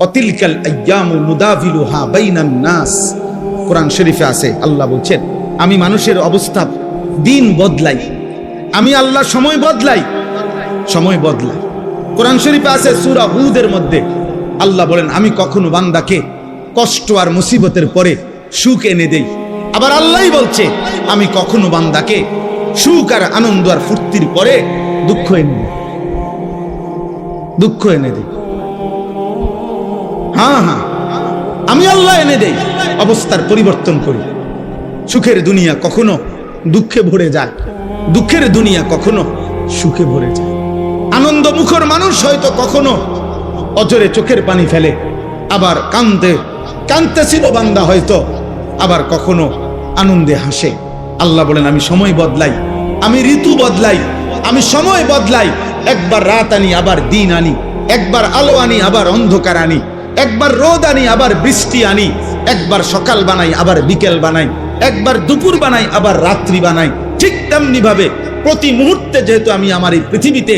অতিলকাল আইয়ামু নুদাভিলুহা বাইনান নাস। কোরআন শরীফে আছে, আল্লাহ বলছেন আমি মানুষের অবস্থা দিন বদলাই, আমি আল্লাহ সময় বদলাই, সময় বদলাই। কোরআন শরীফে আছে সূরা হুদের মধ্যে আল্লাহ বলেন আমি কখনো বান্দাকে কষ্ট আর মুসিবতের পরে সুখ এনে দেই। আবার আল্লাহই বলছে আমি কখনো বান্দাকে সুখ আর আনন্দ আর ফুর্তির পরে দুঃখ এনে দেই, দুঃখ এনে দেই। হ্যাঁ হ্যাঁ, আমি আল্লাহ এনে দেই, অবস্থার পরিবর্তন করি। সুখের দুনিয়া কখনো দুঃখে ভরে যায়, দুঃখের দুনিয়া কখনো সুখে ভরে যায়। আনন্দ মুখর মানুষ হয়তো কখনো অজরে চোখের পানি ফেলে, আবার কাঁদতেছিল বান্দা হয়তো আবার কখনো আনন্দে হাসে। আল্লাহ বলেন আমি সময় বদলাই, আমি ঋতু বদলাই, আমি সময় বদলাই। একবার রাত আনি আবার দিন আনি, একবার আলো আনি আবার অন্ধকার আনি, একবার রোদ আনি আবার বৃষ্টি আনি, একবার সকাল বানাই আবার বিকেল বানাই, একবার দুপুর বানাই আবার রাত্রি বানাই। ঠিক তেমনি ভাবে প্রতি মুহূর্তে যেহেতু আমি আমার এই পৃথিবীতে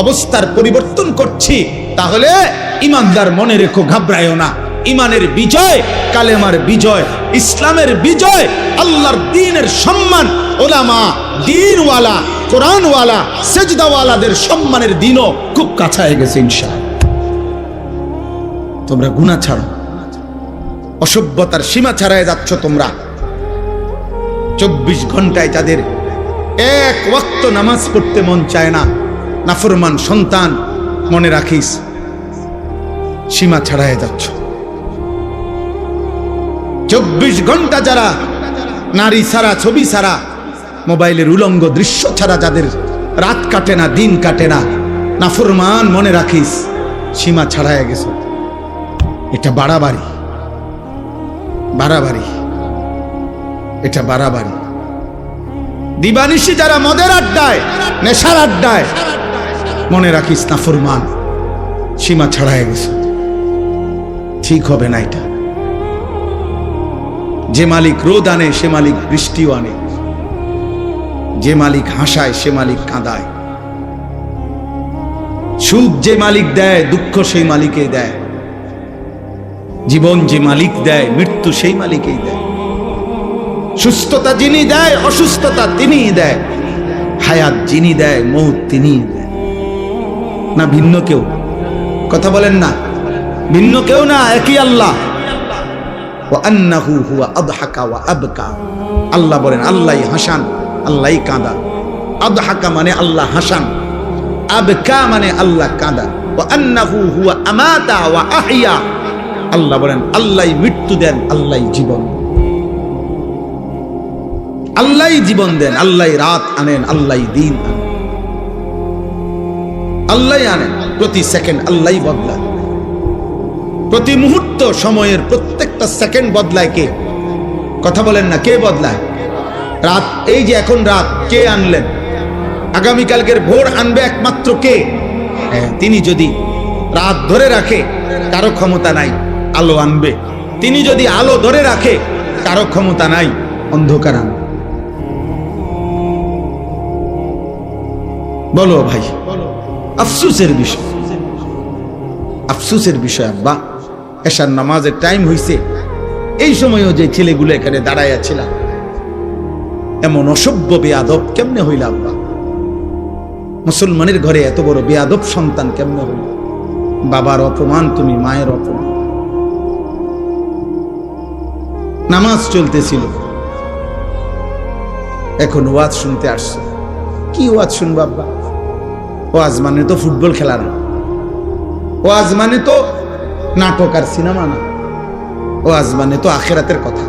অবস্থার পরিবর্তন করছি, তাহলে ইমানদার মনে রেখো, ঘাবড়ায়ও না। ইমানের বিজয়, কালেমার বিজয়, ইসলামের বিজয়, আল্লাহর দ্বীনের সম্মান, ওলামা, দ্বীনওয়ালা, কোরআনওয়ালা, সেজদাওয়ালাদের সম্মানের দিনও খুব কাছায় গেছে ইনশাআল্লাহ। তোমরা গুনাহ ছাড়ো, অসভ্যতার সীমা ছাড়ায় যাচ্ছ তোমরা। 24 ঘন্টায় যাদের এক ওয়াক্ত নামাজ পড়তে মন চায় না, নাফরমান সন্তান, মনে রাখিস সীমা ছাড়ায় যাচ্ছ। 24 ঘন্টা যারা নারী ছাড়া, ছবি ছাড়া, মোবাইলের উলঙ্গ দৃশ্য ছাড়া যাদের রাত কাটে না, দিন কাটে না, নাফরমান, মনে রাখিস সীমা ছাড়ায় গেছে। এটা বাড়াবাড়ি, বাড়াবাড়ি, এটা বাড়াবাড়ি। দিবানিশি যারা মদের আড্ডায়, নেশার আড্ডায়, মনে রাখিস নাফরমান, সীমা ছাড়ায় গেছে। ঠিক হবে না এটা। যে মালিক রোদ আনে সে মালিক বৃষ্টিও আনে, যে মালিক হাসায় সে মালিক কাঁদায়, সুখ যে মালিক দেয় দুঃখ সেই মালিকই দেয়, জীবন যে মালিক দেয় মৃত্যু সেই মালিকই দেয়, সুস্থতা যিনি দেয় অসুস্থতা তিনিই দেয়, হায়াত যিনি দেয় মৌত তিনিই দেয়। না ভিন্ন কেউ? কথা বলেন না, ভিন্ন কেউ না, একই আল্লাহ। ওয়া আন্নাহু হুয়া আদহাকা ওয়া আবকা। আল্লাহ বলেন আল্লাহই হাসান, আল্লাহই কাঁদান। আদহাকা মানে আল্লাহ হাসান, আবকা মানে আল্লাহ কাঁদান। ওয়া আন্নাহু হুয়া আমাতা ওয়া আহইয়া। আল্লাহ বলেন আল্লাহই মৃত্যু দেন, আল্লাহই জীবন, আল্লাহই জীবন দেন, আল্লাহই রাত আনেন, আল্লাহই দিন আনেন, আল্লাহই আনেন। প্রতি সেকেন্ড আল্লাহই বদলান, প্রতি মুহূর্ত সময়ের প্রত্যেকটা সেকেন্ড বদলায় কে? কথা বলেন না, কে বদলায়? রাত, এই যে এখন রাত, কে আনলেন? আগামীকালকের ভোর আনবে একমাত্র কে? তিনি যদি রাত ধরে রাখে কারো ক্ষমতা নাই আলো আনবে, তিনি যদি আলো ধরে রাখে কারো ক্ষমতা নাই অন্ধকার আনবে। বলো ভাই, আফসোসের বিষয়, আফসোসের বিষয় আব্বা। এশার নামাজের টাইম হইছে, এই সময়ও যে ছেলেগুলো এখানে দাঁড়াইয়া ছিল, এমন অসভ্য বেয়াদব কেমনে হইল আব্বা? মুসলমানের ঘরে এত বড় বেয়াদব সন্তান কেমনে হইল? বাবার অপমান তুমি, মায়ের অপমান। নামাজ চলতেছিল, এখন ওয়াজ শুনতে আসছে। কি ওয়াজ শুনবো আব্বা? ওয়াজ মানে তো ফুটবল খেলা না, ওয়াজ মানে তো নাটক আর সিনেমা না, ওয়াজ মানে তো আখিরাতের কথা,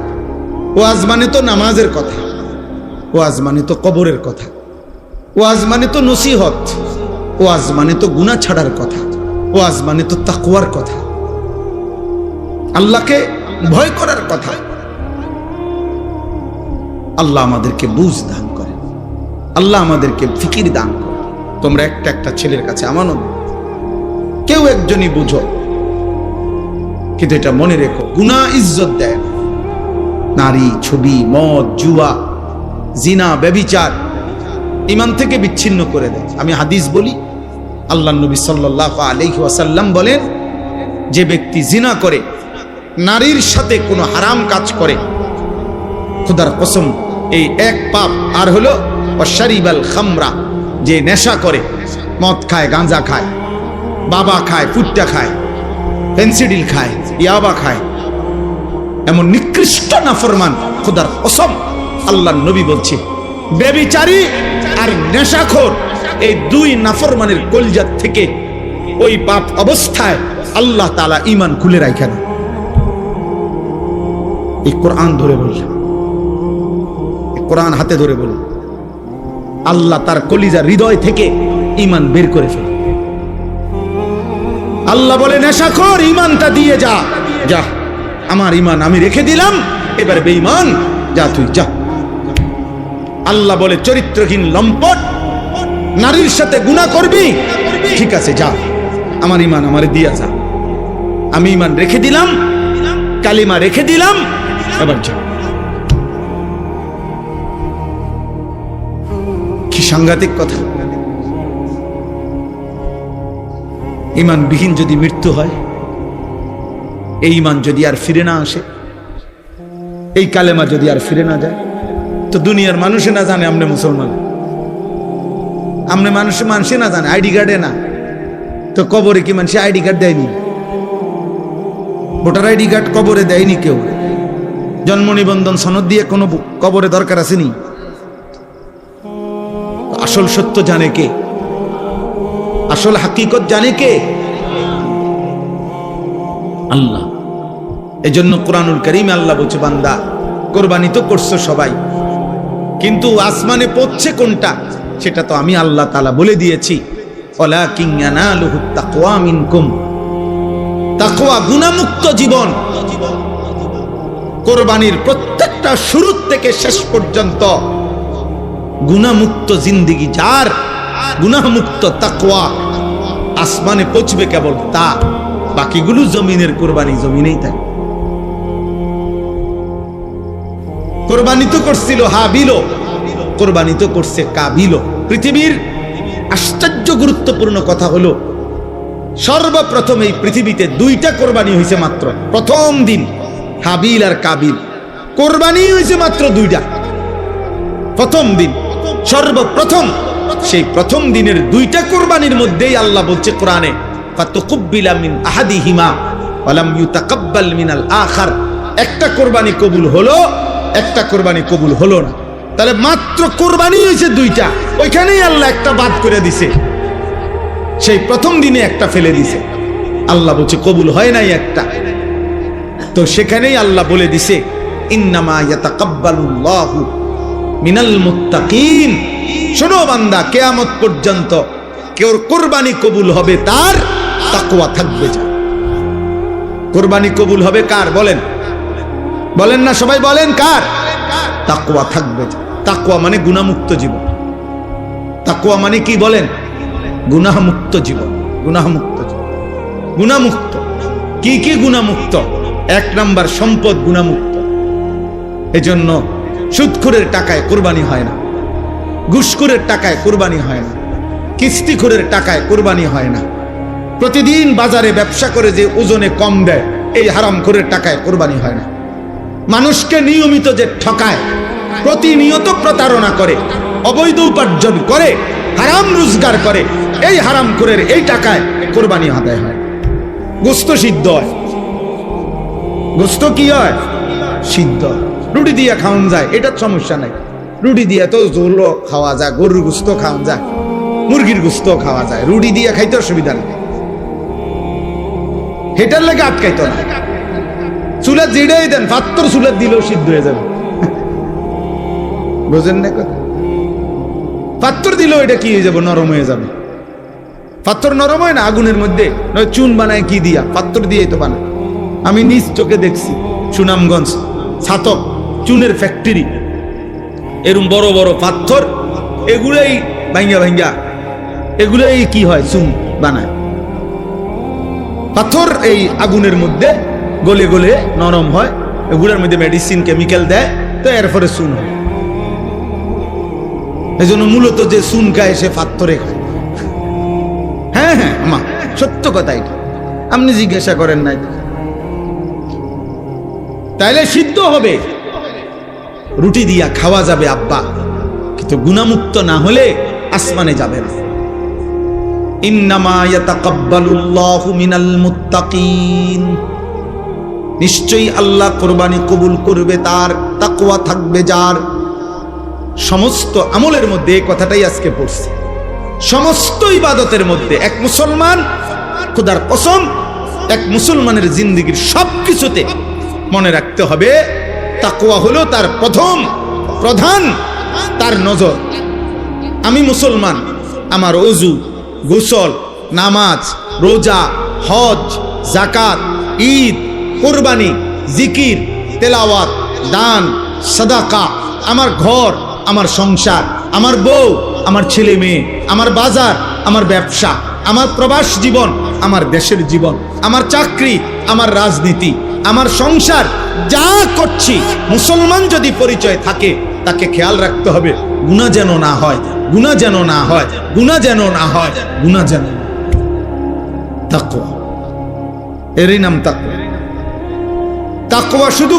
ওয়াজ মানে তো নামাজের কথা, ওয়াজ মানে তো কবরের কথা, ওয়াজ মানে তো নসিহত, ওয়াজ মানে তো গুনাহ ছাড়ার কথা, ওয়াজ মানে তো তাকওয়ার কথা, আল্লাহকে ভয় করার কথা। আল্লাহ আমাদেরকে বুঝ দান করেন, আল্লাহ আমাদেরকে ফিকির দান করেন। তোমরা একটা একটা ছেলের কাছে আমানত, কেউ একজনই বুঝো, কিন্তু এটা মনে রেখো, গুনাহ ইজ্জত দেয়। নারী, ছবি, মদ, জুয়া, জিনা, ব্যভিচার ঈমান থেকে বিচ্ছিন্ন করে দেয়। আমি হাদিস বলি, আল্লাহর নবী সাল্লাল্লাহু আলাইহি ওয়াসাল্লাম বলেন, যে ব্যক্তি জিনা করে, নারীর সাথে কোনো হারাম কাজ করে, খোদার কসম এই এক পাপ। আর হলো অশারিবাল খামরা, যে নেশা করে, মদ খায়, গাঁজা খায়, বাবা খায়, ফুট্টা খায়, পেন্সিডিল খায়, ইয়াবা খায়, এমন নিকৃষ্ট নাফরমান, খোদার কসম আল্লাহর নবী বলছে ব্যভিচারী আর নেশাখোর এই দুই নাফরমানের কলজাত থেকে ওই পাপ অবস্থায় আল্লাহ তাআলা ঈমান খুলে রাখেন। এই কোরআন ধরে বললাম, কোরআন হাতে ধরে বললাম, আল্লাহ তার কলিজার হৃদয় থেকে ঈমান বের করে ফেলে। আল্লাহ বলে নেশাখোর ঈমানটা দিয়ে যা, যা আমার ঈমান আমি রেখে দিলাম, এবার বেঈমান যা তুই যা। আল্লাহ বলে চরিত্রহীন লম্পট নারীর সাথে গুনাহ করবি, ঠিক আছে যা, আমার ঈমান আমারে দিয়া যা, আমি ঈমান রেখে দিলাম, কালিমা রেখে দিলাম, এবার যা। কি সাংঘাতিক কথা! ঈমানবিহীন যদি মৃত্যু হয়, এই ঈমান যদি আর ফিরে না আসে, এই কালেমা যদি আর ফিরে না যায়, তো দুনিয়ার মানুষে না জানে আমনে মুসলমান, আমনে মানুষে না জানে, আইডি কার্ডে না, তো কবরে কি মানুষ আইডি কার্ড দেয়নি? ভোটার আইডি কার্ড কবরে দেয়নি কেউ। জন্ম নিবন্ধন সনদ দিয়ে কোনো কবরে দরকার আসেনি। আসল সত্য জানে কে? আসল হাকিকত জানে কে? আল্লাহ। এজন্য কোরআনুল কারীমে আল্লাহ বলছে, বান্দা কোরবানি তো করছো সবাই, কিন্তু আসমানে পৌঁছছে কোনটা সেটা তো আমি আল্লাহ তাআলা বলে দিয়েছি। ওয়ালাকিন ইয়ানালুহু তাকওয়া মিনকুম, তাকওয়া গুনাহমুক্ত জীবন। কোরবানির প্রত্যেকটা শুরু থেকে শেষ পর্যন্ত গুনাহমুক্ত জিন্দেগি যার, গুনাহমুক্ত তাকওয়া, আসমানে পৌঁছবে কেবল তা, বাকিগুলো জমিনের কোরবানি জমিনেই থাকে। কোরবানি তো করছিল হাবিল, কোরবানি তো করছে কাবিল। পৃথিবীর আশ্চর্য গুরুত্বপূর্ণ কথা হলো, সর্বপ্রথম এই পৃথিবীতে দুইটা কোরবানি হয়েছে মাত্র। প্রথম দিন হাবিল আর কাবিল, কোরবানি হয়েছে মাত্র দুইটা। প্রথম দিন, সর্বপ্রথম, সেই প্রথম দিনের দুইটা কোরবানির মধ্যেই আল্লাহ বলছে কোরআনে, ফাতুকুব্বিলা মিন আহাদিহিমা ওয়া লাম ইউতাকাব্বাল মিনাল আখার। একটা কোরবানি কবুল হলো, একটা কোরবানি কবুল হলো না। তাহলে মাত্র কোরবানি হয়েছে দুইটা, ওইখানেই আল্লাহ একটা বাদ করে দিছে। সেই প্রথম দিনে একটা ফেলে দিছে, আল্লাহ বলছে কবুল হয় নাই একটা। তো সেখানেই আল্লাহ বলে দিছে, ইন্নামা ইয়াতাকাব্বালুল্লাহু মিনাল মুত্তাকিন। শোনো বান্দা, কিয়ামত পর্যন্ত কেউ কোরবানি কবুল হবে তার তাকওয়া থাকবে। যা কোরবানি কবুল হবে কার বলেন? বলেন না সবাই, বলেন কার? তাকওয়া থাকবে। তাকওয়া মানে গুনাহমুক্ত জীবন। তাকওয়া মানে কি বলেন? গুনাহমুক্ত জীবন। গুনাহমুক্ত জীবন, গুনাহমুক্ত। কি কি গুনাহমুক্ত? এক নাম্বার সম্পদ গুনাহমুক্ত। এজন্য সুদখোরের টাকায় কোরবানি হয় না, ঘুষখোরের টাকায় কোরবানি হয় না, কিস্তিখোরের টাকায় কোরবানি হয় না, প্রতিদিন বাজারে ব্যবসা করে যে ওজনে কম দেয় এই হারামখোরের টাকায় কোরবানি হয় না, মানুষকে নিয়মিত যে ঠকায়, প্রতিনিয়ত প্রতারণা করে, অবৈধ উপার্জন করে, হারাম রোজগার করে, এই হারামখোরের এই টাকায় কোরবানি আদায় হয়। গোস্ত সিদ্ধ হয়, গোস্ত কি হয়? সিদ্ধ। রুটি দিয়ে খাওয়ান যায়, এটার সমস্যা নাই। রুটি দিয়ে তো ঝোল খাওয়া যায়, গরুর গোস্ত খাওয়া যায়, মুরগির গোস্ত খাওয়া যায়, রুটি দিয়ে খাইতে অসুবিধা নেই, হেটার লেগে আটকাইতো না। চুলার জিড়াই দেন, পাত্তর চুলার দিলেও সিদ্ধ হয়ে যাবে। বুঝেন না কথা? পাত্তর দিলেও এটা কি হয়ে যাবে? নরম হয়ে যাবে। পাত্তর নরম হয় না আগুনের মধ্যে, নয় চুন বানায় কি দিয়া? পাত্তর দিয়ে তো বানায়। আমি নিজ চোখে দেখছি, সুনামগঞ্জ ছাতক চুনের ফ্যাক্টরি, এরকম বড় বড় পাথর, এগুলাই ভাঙ্গা ভাঙ্গা, এগুলাই কি হয়? চুন বানায়। পাথর এই আগুনের মধ্যে গলে গলে নরম হয়, এগুলোর মধ্যে মেডিসিন কেমিক্যাল দেয়, তো এরপরে চুন হয়। এই জন্য মূলত যে চুন খায় সে পাথরে খায়। হ্যাঁ হ্যাঁ, আমা সত্য কথা এটা। আপনি জিজ্ঞাসা করেন নাই, তাইলে সিদ্ধ হবে, রুটি দিয়া খাওয়া যাবে আব্বা, কিন্তু গুনাহমুক্ত না হলে আসমানে যাবে না। ইন্নামা ইয়াতাকাব্বালুল্লাহু মিনাল মুত্তাকিন, নিশ্চয়ই আল্লাহ কুরবানি কবুল করবে তার, তাকওয়া থাকবে যার। সমস্ত আমলের মধ্যে এই কথাটাই আজকে পড়ছি, সমস্ত ইবাদতের মধ্যে এক মুসলমান, খোদার কসম, এক মুসলমানের জিন্দেগীর সবকিছুতে মনে রাখতে হবে তাকওয়া হলো তার প্রধান তার নজর। আমি মুসলমান, আমার ওযু, গোসল, নামাজ, রোজা, হজ, যাকাত, ঈদ, কুরবানি, জিকির, তেলাওয়াত, দান, সাদাকা, আমার ঘর, আমার সংসার, আমার বউ, আমার ছেলে মেয়ে, আমার বাজার, আমার ব্যবসা, আমার প্রবাস জীবন, আমার দেশের জীবন, আমার চাকরি, আমার রাজনীতি, আমার সংসার, যা করছি মুসলমান যদি পরিচয় থাকে তাকে খেয়াল রাখতে হবে গুনাহ যেন না হয়, গুনাহ যেন না হয়, গুনাহ যেন না হয়, গুনাহ যেন। তাকওয়া, এরই নাম তাকওয়া। তাকওয়া শুধু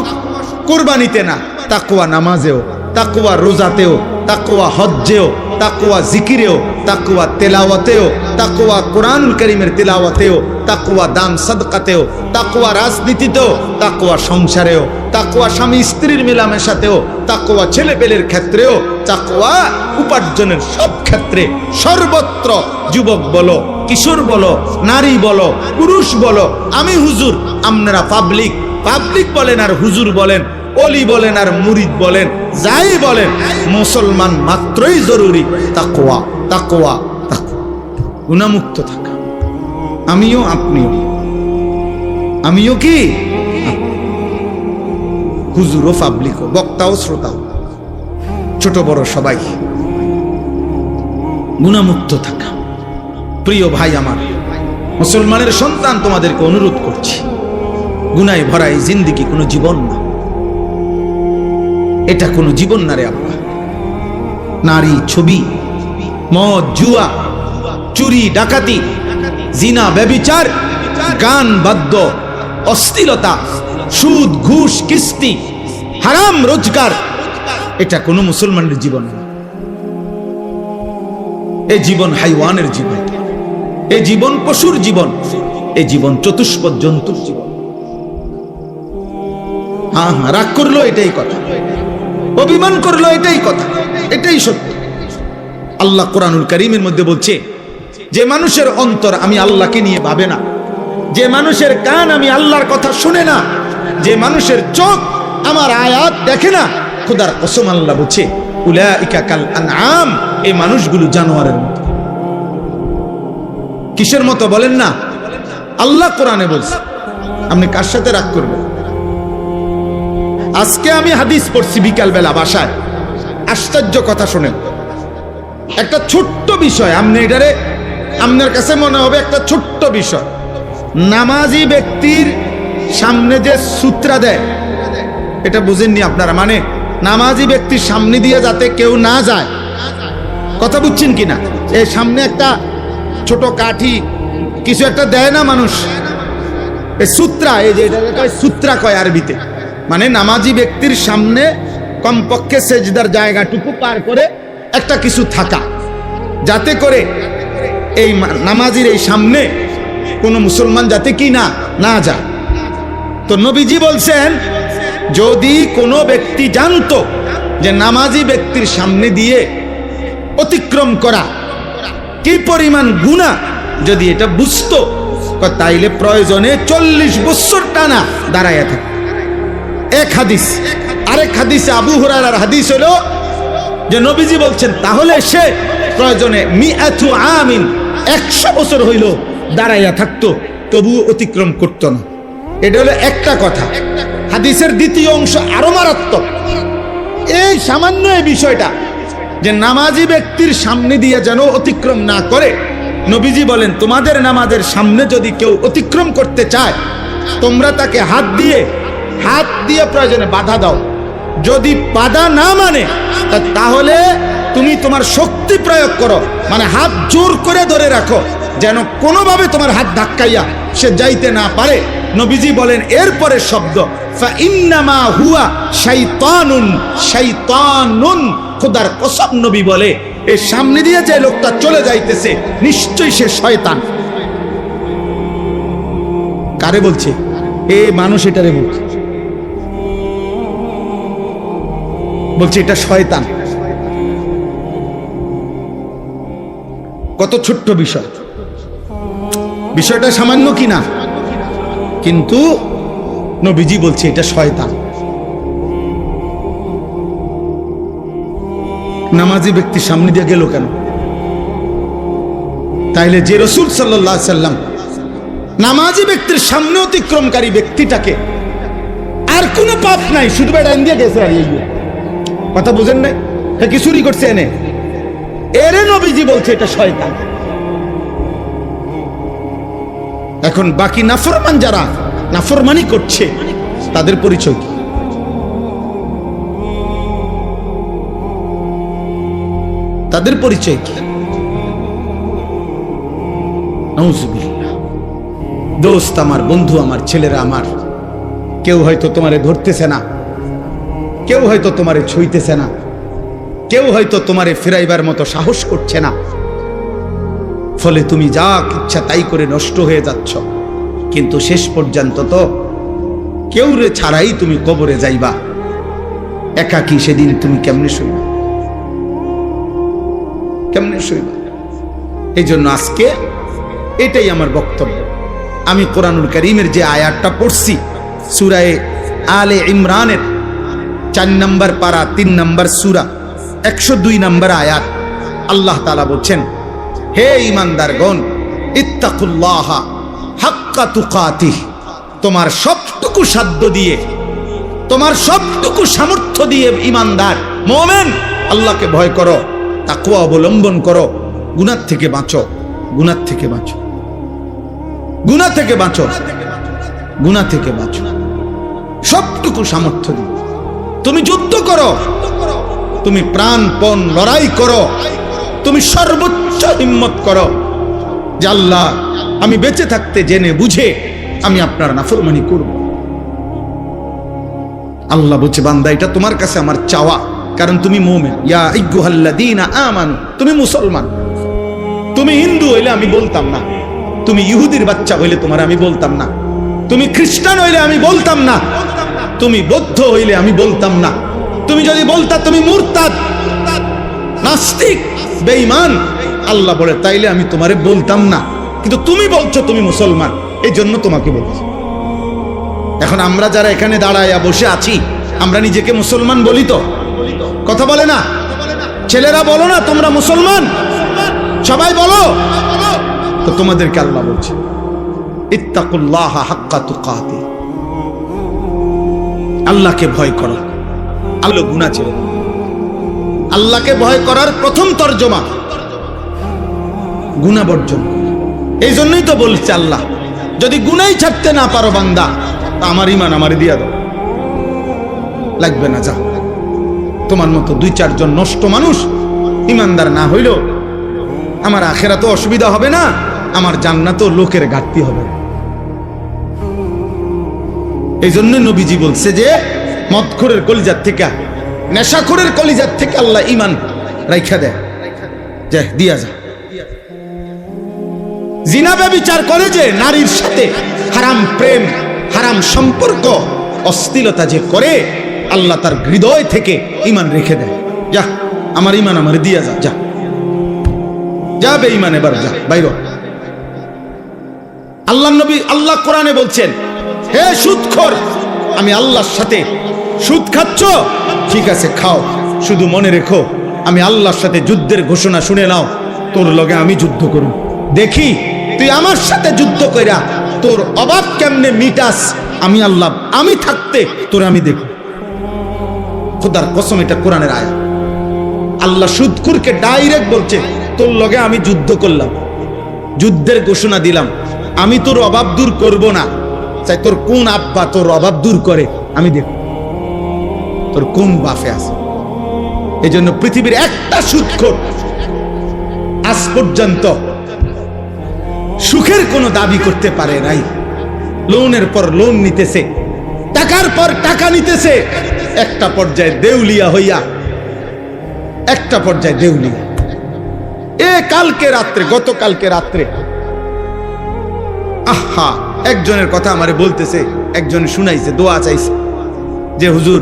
কুরবানিতে না, তাকওয়া নামাজেও, তাকওয়া রোজাতেও, তাকওয়া হজ্জেও, তাকওয়া জিকিরেও, তাকওয়া তেলাওয়াতেও, তাকওয়া কোরআনুল কারীমের তেলাওয়াতেও, তাকওয়া দান সাদকাতেও, তাকওয়া রাজনীতিতেও, তাকওয়া সংসারেও, তাকওয়া স্বামী স্ত্রীর মেলামেশাতেও, তাকওয়া ছেলেপেলের ক্ষেত্রেও, তাকওয়া উপার্জনের সব ক্ষেত্রে, সর্বত্র। যুবক বলো, কিশোর বলো, নারী বলো, পুরুষ বলো, আমি হুজুর, আপনারা পাবলিক বলেন আর হুজুর বলেন, ওলি বলেন আর মুরিদ বলেন, যাই বলেন, মুসলমান মাত্রই জরুরি তাকওয়া, তাকওয়া, তাকওয়া, গুনাহমুক্ত থাকা। আমিও, আপনিও, আমিও কি হুজুরও, পাবলিকও, বক্তাও, শ্রোতাও, ছোট বড় সবাই গুনাহমুক্ত থাকা। প্রিয় ভাই আমার, মুসলমানের সন্তান, তোমাদেরকে অনুরোধ করছি, গুনাহে ভরা এই জিন্দেগি কোনো জীবন না, এটা কোনো জীবন না রে আব্বা। নারী, ছবি, মদ, জুয়া, চুরি, ডাকাতি, জিনা, ব্যভিচার, গান, বাদ্য, অশ্লীলতা, সুদ, ঘুষ, কিস্তি, হারাম রোজগার, এটা কোনো মুসলমানের জীবন না। এই জীবন হাইওয়ানের জীবন, এই জীবন পশুর জীবন, এই জীবন চতুষ্পদ জন্তুর জীবন। হ্যাঁ, রাগ করলো এটাই কথা, অভিমান করলো এটাই কথা, এটাই সত্য। আল্লাহ কোরআনুল কারীমের মধ্যে বলছে, যে মানুষের অন্তর আমি আল্লাহকে নিয়ে ভাবে না, যে মানুষের কান আমি আল্লাহর কথা শুনে না, যে মানুষের চোখ আমার আয়াত দেখে না, খোদার কসম আল্লাহ বলছে উলাইকা কাল আনআম, এই মানুষগুলো জানোয়ারের মতো। কিসের মতো বলেন না? আল্লাহ কোরআনে বলছে। আপনি কার সাথে রাগ করবেন? আজকে আমি হাদিস পড়ছি বিকাল বেলা বাসায়, আশ্চর্য কথা শুনেন। একটা ছোট্ট বিষয়, আপনি এটারে, আপনার কাছে মনে হবে একটা ছোট্ট বিষয়। নামাজি ব্যক্তির সামনে যে সূত্রা দেয়, এটা বুঝেননি আপনারা? মানে নামাজি ব্যক্তির সামনে দিয়ে যাতে কেউ না যায়, কথা বুঝছেন কিনা? এই সামনে একটা ছোট কাঠি কিছু একটা দেয় না মানুষ, এই সূত্রা, এই যে এটা কয় সূত্রা কয় আরবিতে, মানে নামাজি ব্যক্তির সামনে কমপক্ষে সেজদার জায়গাটুকু পার করে একটা কিছু থাকা, যাতে করে এই নামাজির এই সামনে কোনো মুসলমান যাতে কি না যায়। তো নবীজি বলছেন, যদি কোনো ব্যক্তি জানতো যে নামাজি ব্যক্তির সামনে দিয়ে অতিক্রম করা কি পরিমাণ গুনাহ, যদি এটা বুঝতো, তাইলে প্রয়োজনে 40 বছর টানা দাঁড়াইয়া থাকে। এক হাদিস। আরেক হাদিসে আবু হুরায়রার হাদিস হলো যে নবীজি বলছেন, তাহলে সে প্রয়োজনে 100 বছর হইল দাঁড়াইয়া থাকতো, তবু অতিক্রম করতো না। এটা হলো একটা কথা। হাদিসের দ্বিতীয় অংশ আরো মারাত্মক। এই সামান্য এই বিষয়টা যে নামাজি ব্যক্তির সামনে দিয়ে যেন অতিক্রম না করে, নবীজি বলেন, তোমাদের নামাজের সামনে যদি কেউ অতিক্রম করতে চায়, তোমরা তাকে হাত দিয়ে প্রয়োজনে বাধা দাও। যদি বাধা না মানে, তাহলে তুমি তোমার শক্তি প্রয়োগ করো, মানে হাত জোর করে ধরে রাখো, যেন কোনোভাবে তোমার হাত ধাক্কাইয়া সে যাইতে না পারে। নবীজি বলেন এরপরে শব্দ ফাইন্নামা হুয়া শাইতানুন শাইতানুন, খোদার কসম নবী বলে এর সামনে দিয়ে যে লোকটা চলে যাইতেছে নিশ্চয়ই সে শয়তান। কারে বলছে? এ মানুষ এটারে বলছে, বলছে এটা শয়তান। কত ছোট্ট বিষয়, বিষয়টা সামান্য কিনা, কিন্তু নবীজি বলছে এটা শয়তান। নামাজি ব্যক্তি সামনে দিয়ে গেল কেন? তাইলে যে রাসূল সাল্লাল্লাহু আলাইহি সাল্লাম নামাজি ব্যক্তির সামনে অতিক্রমকারী ব্যক্তিটাকে আর কোনো পাপ নাই, শুধু বেড়ান দিয়ে গেছে। আর এই কথা বুঝেন নাই? কি চুরি করছে এনে, এরে নবীজি বলছে এটা শয়তান। এখন বাকি নাফরমান যারা নাফরমানি করছে তাদের পরিচয় কি? তাদের পরিচয় কি? নাউযুবিল্লাহ। দোস্ত আমার, বন্ধু আমার, ছেলেরা আমার, কেউ হয়তো তোমারে ধরতেছে না, কেউ হয়তো তোমারে ছুঁইতেছে না, কেউ হয়তো তোমারে ফিরাইবার মতো সাহস করছে না, ফলে তুমি যা ইচ্ছা তাই করে নষ্ট হয়ে যাচ্ছ। কিন্তু শেষ পর্যন্ত তো কেউ রে ছাড়াই তুমি কবরে যাইবা। একাকী সেদিন তুমি কেমনে শুইবা? কেমনে শুইবা? এই জন্য আজকে এটাই আমার বক্তব্য। আমি কোরআনুল কারীমের যে আয়াতটা পড়ছি সূরা আলে ইমরানের 4 নম্বর পারা 3 নম্বর সূরা 102 নম্বর আয়াত, আল্লাহ তাআলা বলছেন, হে ঈমানদারগণ, ইত্তাকুল্লাহা হাক্কা তুকাতিহ, তোমার সবটুকু সাধ্য দিয়ে, তোমার সবটুকু সামর্থ্য দিয়ে ঈমানদার মুমিন আল্লাহকে ভয় করো, তাকওয়া অবলম্বন করো, গুনাহ থেকে বাঁচো, গুনাহ থেকে বাঁচো, গুনাহ থেকে বাঁচো, গুনাহ থেকে বাঁচো। সবটুকু সামর্থ্য দিয়ে তুমি যুদ্ধ করো, তুমি প্রাণপণ লড়াই করো, তুমি সর্বোচ্চ হিম্মত করো যে আল্লাহ আমি বেঁচে থাকতে জেনে বুঝে আমি আপনার নাফরমানি করব। আল্লাহ বলছে, বান্দা এটা তোমার কাছে আমার চাওয়া, কারণ তুমি মুমিন। ইয়া আইয়ুহাল্লাযীনা আমানু, তুমি মুসলমান। তুমি হিন্দু হইলে আমি বলতাম না, তুমি ইহুদির বাচ্চা হইলে তোমার আমি বলতাম না, তুমি খ্রিস্টান হইলে আমি বলতাম না, তুমি বৌদ্ধ হইলে আমি বলতাম না, তুমি যদি বলতা তুমি মুরতাদ, নাস্তিক, বেঈমান, আল্লাহ বলে তাইলে আমি তোমারে বলতাম না। কিন্তু তুমি বলছো তুমি মুসলমান, এই জন্য তোমাকে বলছি। এখন আমরা যারা এখানে দাঁড়ায়া বসে আছি, আমরা নিজেকে মুসলমান বলি তো? কথা বলে না? ছেলেরা বলো না তোমরা মুসলমান? সবাই বলো তো। তোমাদেরকে আল্লাহ বলছে ইত্তাকুল্লাহা হাক্কা তুকাতিহ, আল্লাহকে ভয় করো। আল্লাহ গুনাহ ছেড়ে দাও। আল্লাহকে ভয় করার প্রথম তর্জমা গুনাহ বর্জন। এই জন্যই তো বলছে আল্লাহ, যদি গুনাহই ছাড়তে না পারো বান্দা, তা আমার ঈমান আমারে দিয়া দাও, লাগবে না, যা। তোমার মতো 2-4 জন নষ্ট মানুষ ঈমানদার না হইল আমার আখিরাতে অসুবিধা হবে না, আমার জান্নাতেও লোকের ঘাটতি হবে না। এই জন্য নবীজি বলছে যে মদখোরের কলিজার থেকে, নেশাখোরের কলিজার থেকে আল্লাহ ঈমান রাইখা দেয়, যা দিয়া যা। জিনা ব্যভিচার করে যে নারীর সাথে, হারাম প্রেম, হারাম সম্পর্ক, অশ্লীলতা যে করে, আল্লাহ তার হৃদয় থেকে ঈমান রেখে দেয়, যা আমার ঈমান আমারে দিয়া যা, যা যা বেঈমান, এবার যা বাইরে। আল্লাহ নবী, আল্লাহ কোরআনে বলছেন, হে সুদখোর, আমি আল্লাহর সাথে সুদ খাচ্ছ, ঠিক আছে খাও, শুধু মনে রেখো আমি আল্লাহর সাথে যুদ্ধের ঘোষণা শুনে নাও, তোর লগে আমি যুদ্ধ করব, দেখি তুই আমার সাথে যুদ্ধ কইরা তোর অভাব কেমনে মিটাস। আমি আল্লাহ, আমি থাকতে তোর আমি দেখব। খোদার কসম, এটা কোরআনের আয়াত। আল্লাহ সুদখোরকে ডাইরেক্ট বলছে, তোর লগে আমি যুদ্ধ করলাম, যুদ্ধের ঘোষণা দিলাম, আমি তোর অভাব দূর করব না, চাই তোর কোন আব্বা তোর অভাব দূর করে আমি দেখব, তোর কোন বাফে আছে। এই জন্য পৃথিবীর একটা সুদখোর আজ পর্যন্ত সুখের কোনো দাবি করতে পারে নাই। লোনের পর লোন নিতেছে, টাকার পর টাকা নিতেছে, একটা পর্যায়ে দেউলিয়া হইয়া, একটা পর্যায়ে দেউলিয়া। গতকালকে রাত্রে আহা, একজনের কথা আমারে বলতেছে, একজন শুনাইছে, দোয়া চাইছে যে হুজুর,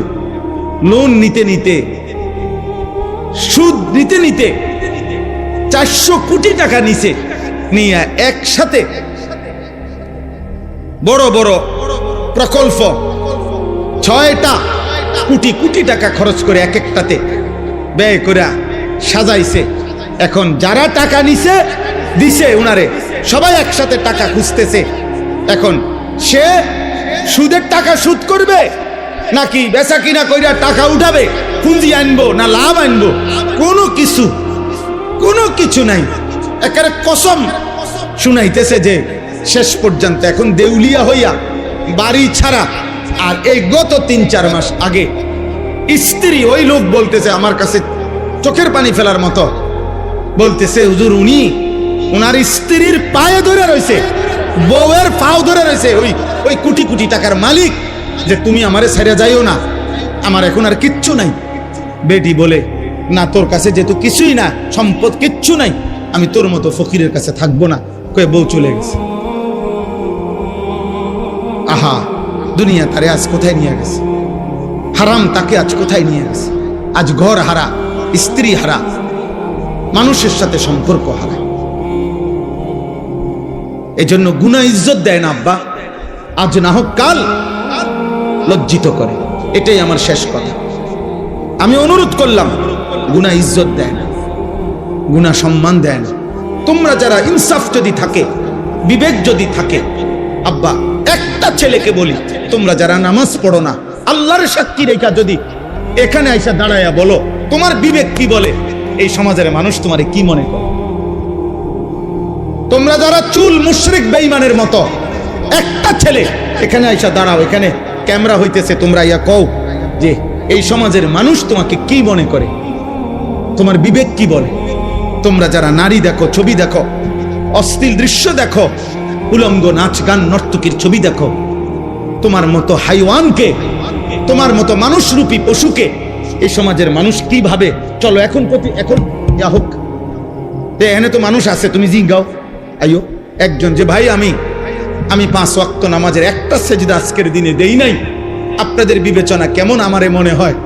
লোন নিতে নিতে, সুদ নিতে নিতে 400 কোটি টাকা নিছে, নিয়ে একসাথে বড় বড় প্রকল্প 6টা কোটি কোটি টাকা খরচ করে এক একটাতে ব্যয় করে সাজাইছে। এখন যারা টাকা নিছে দিছে উনারে, সবাই একসাথে টাকা খুঁজতেছে। এখন সে সুদের টাকা সুদ করবে নাকি বেচা কিনা কইরা টাকা উঠাবে, পুঁজি আনবো না লাভ আনবো, কোনো কিছু নাই। একেবারে কসম শুনাইতেছে যে শেষ পর্যন্ত এখন দেউলিয়া হইয়া বাড়ি ছাড়া। আর এই গত 3-4 মাস আগে স্ত্রী, ওই লোক বলতেছে আমার কাছে চোখের পানি ফেলার মতো, বলতেছে হুজুর, উনার স্ত্রীর পায়ে ধরে রয়েছে, বউয়ের পাও ধরে রয়েছে ওই কোটি কোটি টাকার মালিক, যে তুমি আমারে ছেড়ে যাইও না, আমার এখন আর কিচ্ছু নাই। বেটি বলে, না তোর কাছে যেহেতু কিছুই না, সম্পদ কিচ্ছু নাই, আমি তোর মতো ফকিরের কাছে থাকবো না, কয়ে বউ চলে গেছে। আহা, দুনিয়া তারে আজ কোথায় নিয়ে গেছে, হারাম তাকে আজ কোথায় নিয়ে গেছে। আজ ঘর হারা, স্ত্রী হারা, মানুষের সাথে সম্পর্ক হারায়। এই জন্য গুনাহ ইজ্জত দেয় না আব্বা, আজ না হোক কাল লজ্জিত করে। এটাই আমার শেষ কথা। আমি অনুরোধ করলাম, গুনাহ ইজ্জত দেয় না, গুনাহ সম্মান দেয় না। তোমরা যারা ইনসাফ যদি থাকে, বিবেক যদি থাকে, আব্বা একটা ছেলেকে বলি, তোমরা যারা নামাজ পড়ো না, আল্লাহর সাক্ষী রেখা যদি এখানে আইসা দাঁড়ায়া বলো তোমার বিবেক কি বলে, এই সমাজের মানুষ তোমারে কি মনে করে? তোমরা যারা চুল মুশরিক বেঈমানের মতো, একটা ছেলে এখানে আইসা দাঁড়াও, এখানে ক্যামেরা হইতেছে, তোমরা ইয়া কও যে এই সমাজের মানুষ তোমাকে কি মনে করে, তোমার বিবেক কি বলে? তোমরা যারা নারী দেখো, ছবি দেখো, অশ্লীল দৃশ্য দেখো, উলঙ্গ নাচ গান নর্তকীর ছবি দেখো, তোমার মতো হাইওয়ানকে, তোমার মতো মানুষরূপী পশুকে এই সমাজের মানুষ কি ভাবে? চলো এখন যা হোক, এখানে তো মানুষ আছে, তুমি জিজ্ঞাও আইও একজন যে ভাই আমি 5 ওয়াক্ত নামাজের একটা সেজদা আজকের দিনে দেই নাই, আপনাদের বিবেচনা কেমন আমারে মনে হয়?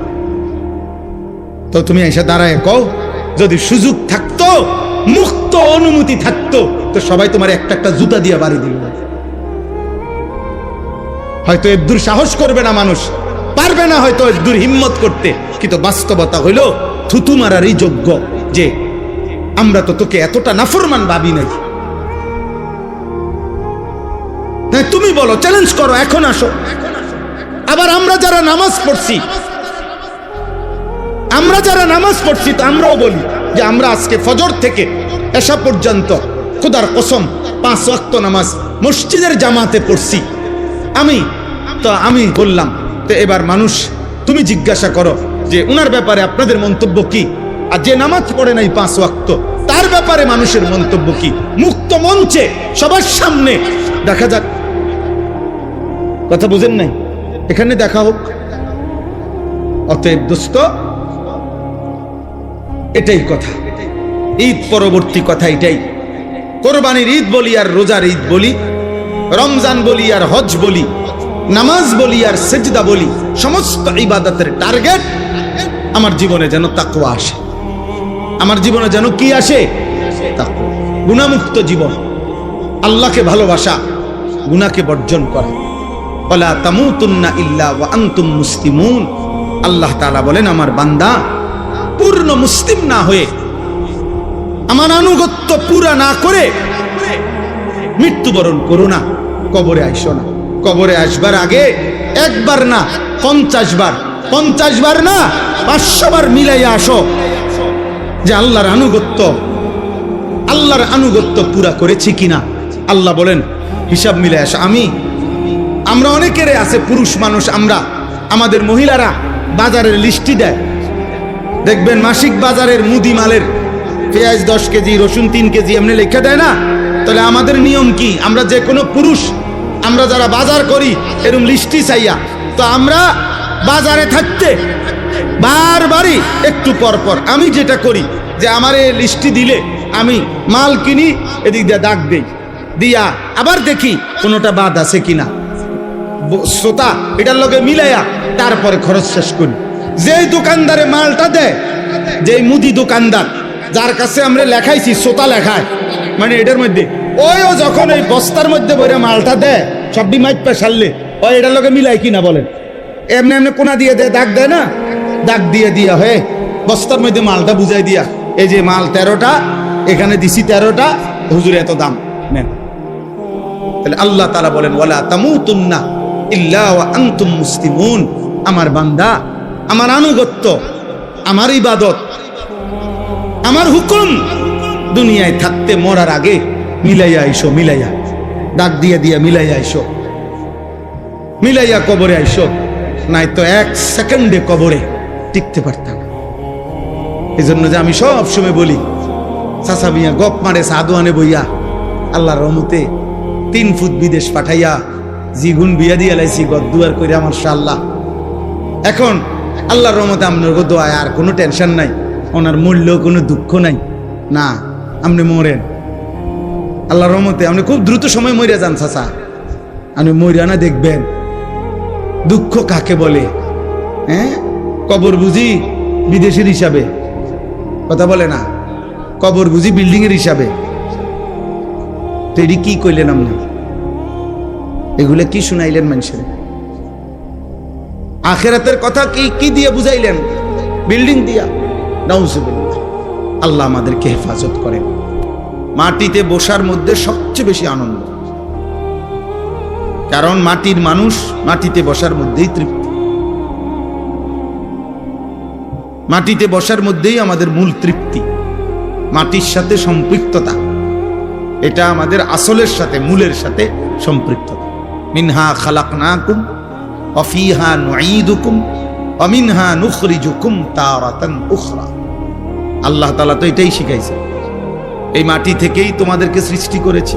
তো তুমি এসে দাঁড়ায় কও, যদি সুযোগ থাকতো, মুক্ত অনুমতি থাকতো, তো সবাই তোমার একটা একটা জুতা দিয়ে বাড়ি দিল। হয়তো এদুর সাহস করবে না, মানুষ পারবে না হয়তো এদুর হিম্মত করতে, কিন্তু বাস্তবতা হইল থুতু মারারই যোগ্য যে আমরা তো তোকে এতটা নাফরমান ভাবি নাই। তুমি বলো, চ্যালেঞ্জ করো, এখন আসো। আবার আমরা যারা নামাজ পড়ছি তো আমরাও বলি যে আমরা আজকে ফজর থেকে এশা পর্যন্ত খোদার কসম 5 ওয়াক্ত নামাজ মসজিদের জামাতে পড়ছি। আমি বললাম, তো এবার মানুষ তুমি জিজ্ঞাসা করো যে উনার ব্যাপারে আপনাদের মন্তব্য কি, আর যে নামাজ পড়ে নাই 5 ওয়াক্ত তার ব্যাপারে মানুষের মন্তব্য কি? মুক্ত মঞ্চে সবার সামনে দেখা যাক। কথা বুঝেন নাই? এখানে দেখা হোক। অতএব দোস্ত, এটাই কথা, ঈদ পরবর্তী কথা এটাই। কোরবানির ঈদ বলি আর রোজার ঈদ বলি, রমজান বলি আর হজ বলি, নামাজ বলি আর সেজদা বলি, সমস্ত ইবাদতের টার্গেট আমার জীবনে যেন তাকওয়া আসে। আমার জীবনে যেন কি আসে? তাকওয়া। গুনাহমুক্ত জীবন, আল্লাহকে ভালোবাসা, গুনাহকে বর্জন করা। ওয়ালা তামুতুন্না ইল্লা ওয়া আনতুম মুসলিমুন। আল্লাহ তাআলা বলেন, আমার বান্দা পূর্ণ মুসলিম না হয়ে, আমার আনুগত্য পুরা না করে মৃত্যুবরণ করো না, কবরে আইসো না। কবরে আসবার আগে একবার না 50 বার, 50 বার না 500 বার মিলাইয়া আসো যে আল্লাহর আনুগত্য পুরা করেছি কিনা। আল্লাহ বলেন হিসাব মিলে আসো। আমরা অনেকের আছে পুরুষ মানুষ, আমাদের মহিলারা বাজারের লিস্টি দেয়, দেখবেন মাসিক বাজারের মুদি মালের পেঁয়াজ 10 কেজি, রসুন 3 কেজি এমনি লেখা দেয় না, তাহলে আমাদের নিয়ম কি? আমরা যে কোনো পুরুষ, আমরা যারা বাজার করি এরকম লিস্টি চাইয়া, তো আমরা বাজারে থাকতে বারবারই একটু পর পর আমি যেটা করি যে আমার এই লিস্টি দিলে আমি মাল কিনি, এদিক দিয়ে দাগ দেই, দিয়া আবার দেখি কোনোটা বাদ আছে কিনা, শ্রোতা এটার লগে মিলাইয়া তারপরে খরচ শেষ করি। যেই দোকানদারে মালটা দেয়, যেই মুদি দোকানদার যার কাছে আমরা লেখাইছি শ্রোতা লেখায়, মানে এটার মধ্যে ও যখন এই বস্তার মধ্যে বইরা মালটা দেয় সবটি মাইপা সারলে ও এটার লগে মিলাই কিনা বলেন, এমনি এমনি কোনা দিয়ে দেয়, দাগ দেয় না, দাগ দিয়ে দিয়া হয়ে বস্তার মধ্যে মালটা বুঝাই দিয়া, এই যে মাল 13টা, এখানে দিছি 13টা, হুজুর এত দাম নেন। তাহলে আল্লাহ তাআলা বলেন ওয়ালা তামুতুন্না ইল্লা ওয়া আনতুম মুসলিমুন, আমার বান্দা, আমার আনুগত্য, আমার ইবাদত, আমার হুকুম দুনিয়ায় থাকতে মরার আগে মিলাইয়া আইসো, মিলাইয়া দাগ দিয়ে দিয়া মিলাইয়া আইসো, মিলাইয়া কবরে আইসো, নাই তো 1 সেকেন্ডে কবরে টিকতে পারতাম। এই জন্য যে আমি সব সময় বলি, চাচা মিয়া গপ মারে সাধু আনে বইয়া, আল্লাহর রহমতে 3 ফুট বিদেশ পাঠাইয়া জিগুন বিয়া দিয়া লাইছি গদ্দুয়ার কইরা মাশাআল্লাহ। এখন আল্লাহর রহমতে আপনার দোয়ায় আর কোনো টেনশন নাই, ওনার মূল্য কোনো দুঃখ নাই। না, আপনি মরেন আল্লাহর রহমতে, আপনি খুব দ্রুত সময় মরিয়া যান চাচা, আপনি মরিয়া না দেখবেন দুঃখ কাকে বলে। হ্যাঁ, কবর বুঝি বিদেশের হিসাবে, কথা বলে না, কবর বুঝি বিল্ডিং এর হিসাবে। তো এটি কি কইলেন আপনি? এগুলা কি শুনাইলেন মানুষের? আখিরাতের কথা কি কি দিয়ে বুঝাইলেন? বিল্ডিং দিয়া। নাউজুবিল্লাহ, আল্লাহ আমাদেরকে হেফাজত করেন। মাটিতে বসার মধ্যে সবচেয়ে বেশি আনন্দ, কারণ মাটির মানুষ মাটিতে বসার মধ্যেই তৃপ্তি, মাটিতে বসার মধ্যেই আমাদের মূল তৃপ্তি। মাটির সাথে সম্পৃক্ততা, এটা আমাদের আসলের সাথে, মূলের সাথে সম্পৃক্ততা। মিনহা খালাকনাকুম ওয়া ফিহা নুঈদুকুম ওয়া মিনহা নুখরিজুকুম তারাতান উখরা। আল্লাহ তাআলা তো এটাই শিখাইছে, এই মাটি থেকেই তোমাদেরকে সৃষ্টি করেছি,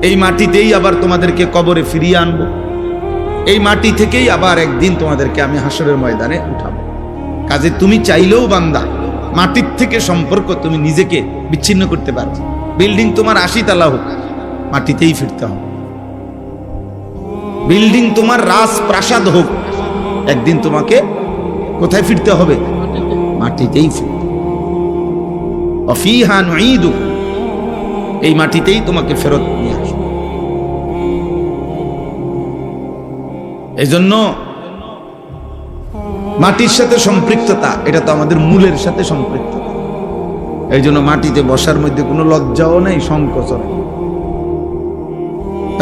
এই মাটিতেই আবার তোমাদেরকে কবরে ফিরিয়ে আনবো, এই মাটি থেকেই আবার একদিন তোমাদেরকে আমি হাসরের ময়দানে উঠাবো। কাজে তুমি চাইলেও বান্দা মাটির থেকে সম্পর্ক তুমি নিজেকে বিচ্ছিন্ন করতে পারবে। বিল্ডিং তোমার 80 তলা হোক, মাটিতেই ফিরতে হবে। বিল্ডিং তোমার রাজপ্রাসাদ হোক, একদিন তোমাকে কোথায় ফিরতে হবে? মাটিতেই ফিরতে। অফিহা নুঈদুকুম, এই মাটিতেই তোমাকে ফেরত নিয়ে আসবে। এজন্য মাটির সাথে সম্পৃক্ততা, এটা তো আমাদের মূলের সাথে সম্পৃক্ততা। এই জন্য মাটিতে বসার মধ্যে কোনো লজ্জাও নেই, সংকোচও নেই,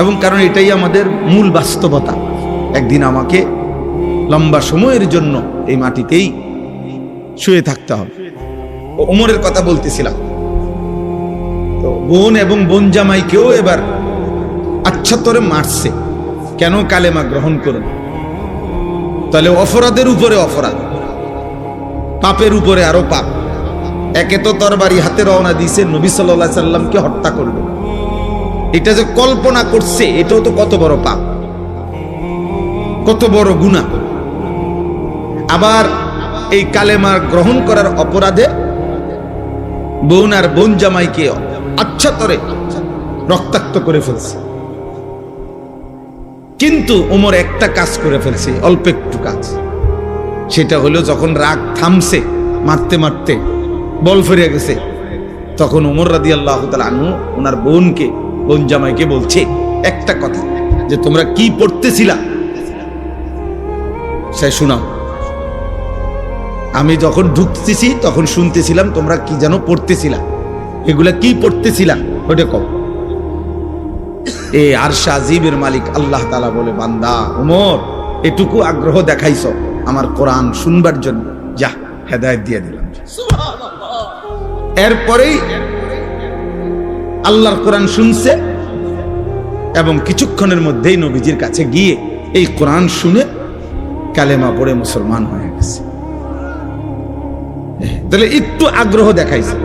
এবং কারণ এটাই আমাদের মূল বাস্তবতা। একদিন আমাকে লম্বা সময়ের জন্য এই মাটিতেই শুয়ে থাকতে হবে। ওমরের কথা বলতেছিলাম, তো বোন এবং বোন জামাইকেও এবার আচ্ছাতরে মারছে, কেন? কালেমা গ্রহণ করুন। তাহলে অপরাধের উপরে অপরাধ, পাপের উপরে আরো পাপ। একে তো তরবারি হাতে রওনা দিয়েছে, নবী সাল্লাল্লাহু আলাইহি সাল্লামকে হত্যা করবে, এটা যে কল্পনা করছে, এটাও তো কত বড় পাপ, কত বড় গুনাহ। আবার এই কালেমা গ্রহণ করার অপরাধে বোন আর বোন জামাইকে আচ্ছাতরে রক্তাক্ত করে ফেলছে। কিন্তু ওমর একটা কাজ করে ফেলছে, অল্প একটু কাজ। সেটা হলো যখন রাগ থামছে, মারতে মারতে বল ফিরে গেছে, তখন ওমর রাদিয়াল্লাহু তাআলা আনহু ওনার বোনকে, বোন জামাইকে বলছে একটা কথা, যে তোমরা কি পড়তেছিলা সে শোনাও। আমি যখন ঢুকতেছি তখন শুনতেছিলাম তোমরা কি যেন পড়তেছিলা, এগুলা কি পড়তেছিলা ওটা কও। এ আরশ আজিবের মালিক আল্লাহ তাআলা বলে, বান্দা ওমর, এটুকু আগ্রহ দেখাইছো আমার কোরআন শুনবার জন্য, যা হেদায়েত দিয়ে দিলাম। এরপরেই আল্লাহর কোরআন শুনছে এবং কিছুক্ষণের মধ্যেই নবীজির কাছে গিয়ে এই কোরআন শুনে কালেমা পড়ে মুসলমান হয়ে গেছে। তাহলে একটু আগ্রহ দেখাইছে,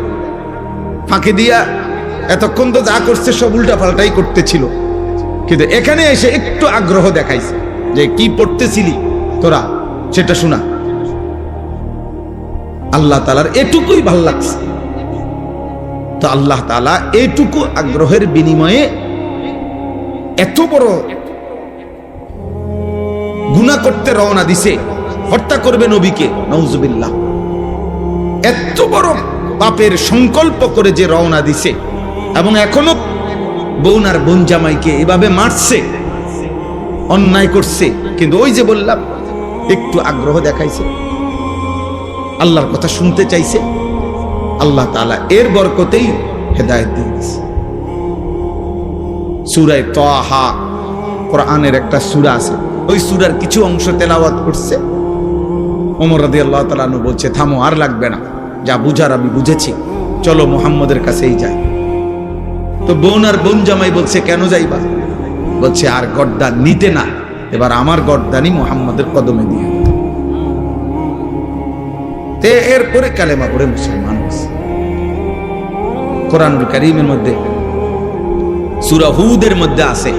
ফাঁকে দিয়া এতক্ষণ তো যা করছে সব উল্টা পাল্টাই করতেছিল, কিন্তু এখানে এসে একটু আগ্রহ দেখাইছে যে কি পড়তেছিলি তোরা সেটা শোনা। আল্লাহ তাআলার এটুকুই ভাল লাগছে। তো আল্লাহ তাআলা এইটুকু আগ্রহের বিনিময়ে এত বড় গুনাহ করতে রওনা দিছে, হত্যা করবে নবীকে, নাউজুবিল্লাহ। এত বড় পাপের সংকল্প করে যে রওনা দিছে, এবং এখনো বোন আর বোন জামাইকে এভাবে মারছে, অন্যায় করছে, কিন্তু ওই যে বললাম একটু আগ্রহ দেখাইছে, আল্লাহর কথা শুনতে চাইছে, আল্লাহ তাআলা এর বরকতেই হেদায়েত দিয়ে দিয়েছে। সূরা তাহা কোরআনের একটা সূরা আছে, ওই সূরার কিছু অংশ তেলাওয়াত করছে। ওমর রাদিয়াল্লাহু তাআলা আনহু বলছে, থামো, আর লাগবে না, যা বুঝার আমি বুঝেছি, চলো মুহাম্মদের কাছেই যাই। তো বোন আর বোন জামাই বলছে, কেন যাইবা? বলছে, আর গর্দান নিতে না, এবার আমার গর্দানই মুহাম্মদের কদমে দিয়ে দাও। তে এরপরে কালেমা পড়ে মুসলমান হয়েছে। কোরআনুল কারীমের মধ্যে সূরা হুদের মধ্যে আছে,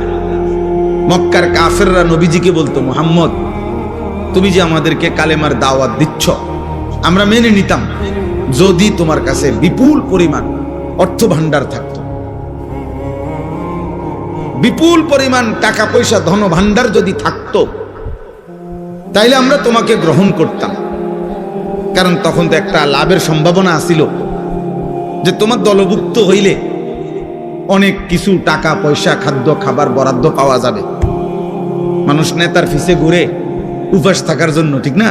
মক্কার কাফেররা নবীজিকে বলতো, মুহাম্মদ তুমি যে আমাদেরকে কালেমার দাওয়াত দিচ্ছ, আমরা মেনে নিতাম যদি তোমার কাছে বিপুল পরিমাণ অর্থ ভান্ডার থাকতো, বিপুল পরিমাণ টাকা পয়সা ধন ভান্ডার যদি থাকতো, তাইলে আমরা তোমাকে গ্রহণ করতাম। কারণ তখন তো একটা লাভের সম্ভাবনা আছিল যে তোমার দলভুক্ত হইলে অনেক কিছু টাকা পয়সা, খাদ্য খাবার বরাদ্দ পাওয়া যাবে। মানুষ নেতার পিছে ঘুরে উপাস থাকার জন্য, ঠিক না?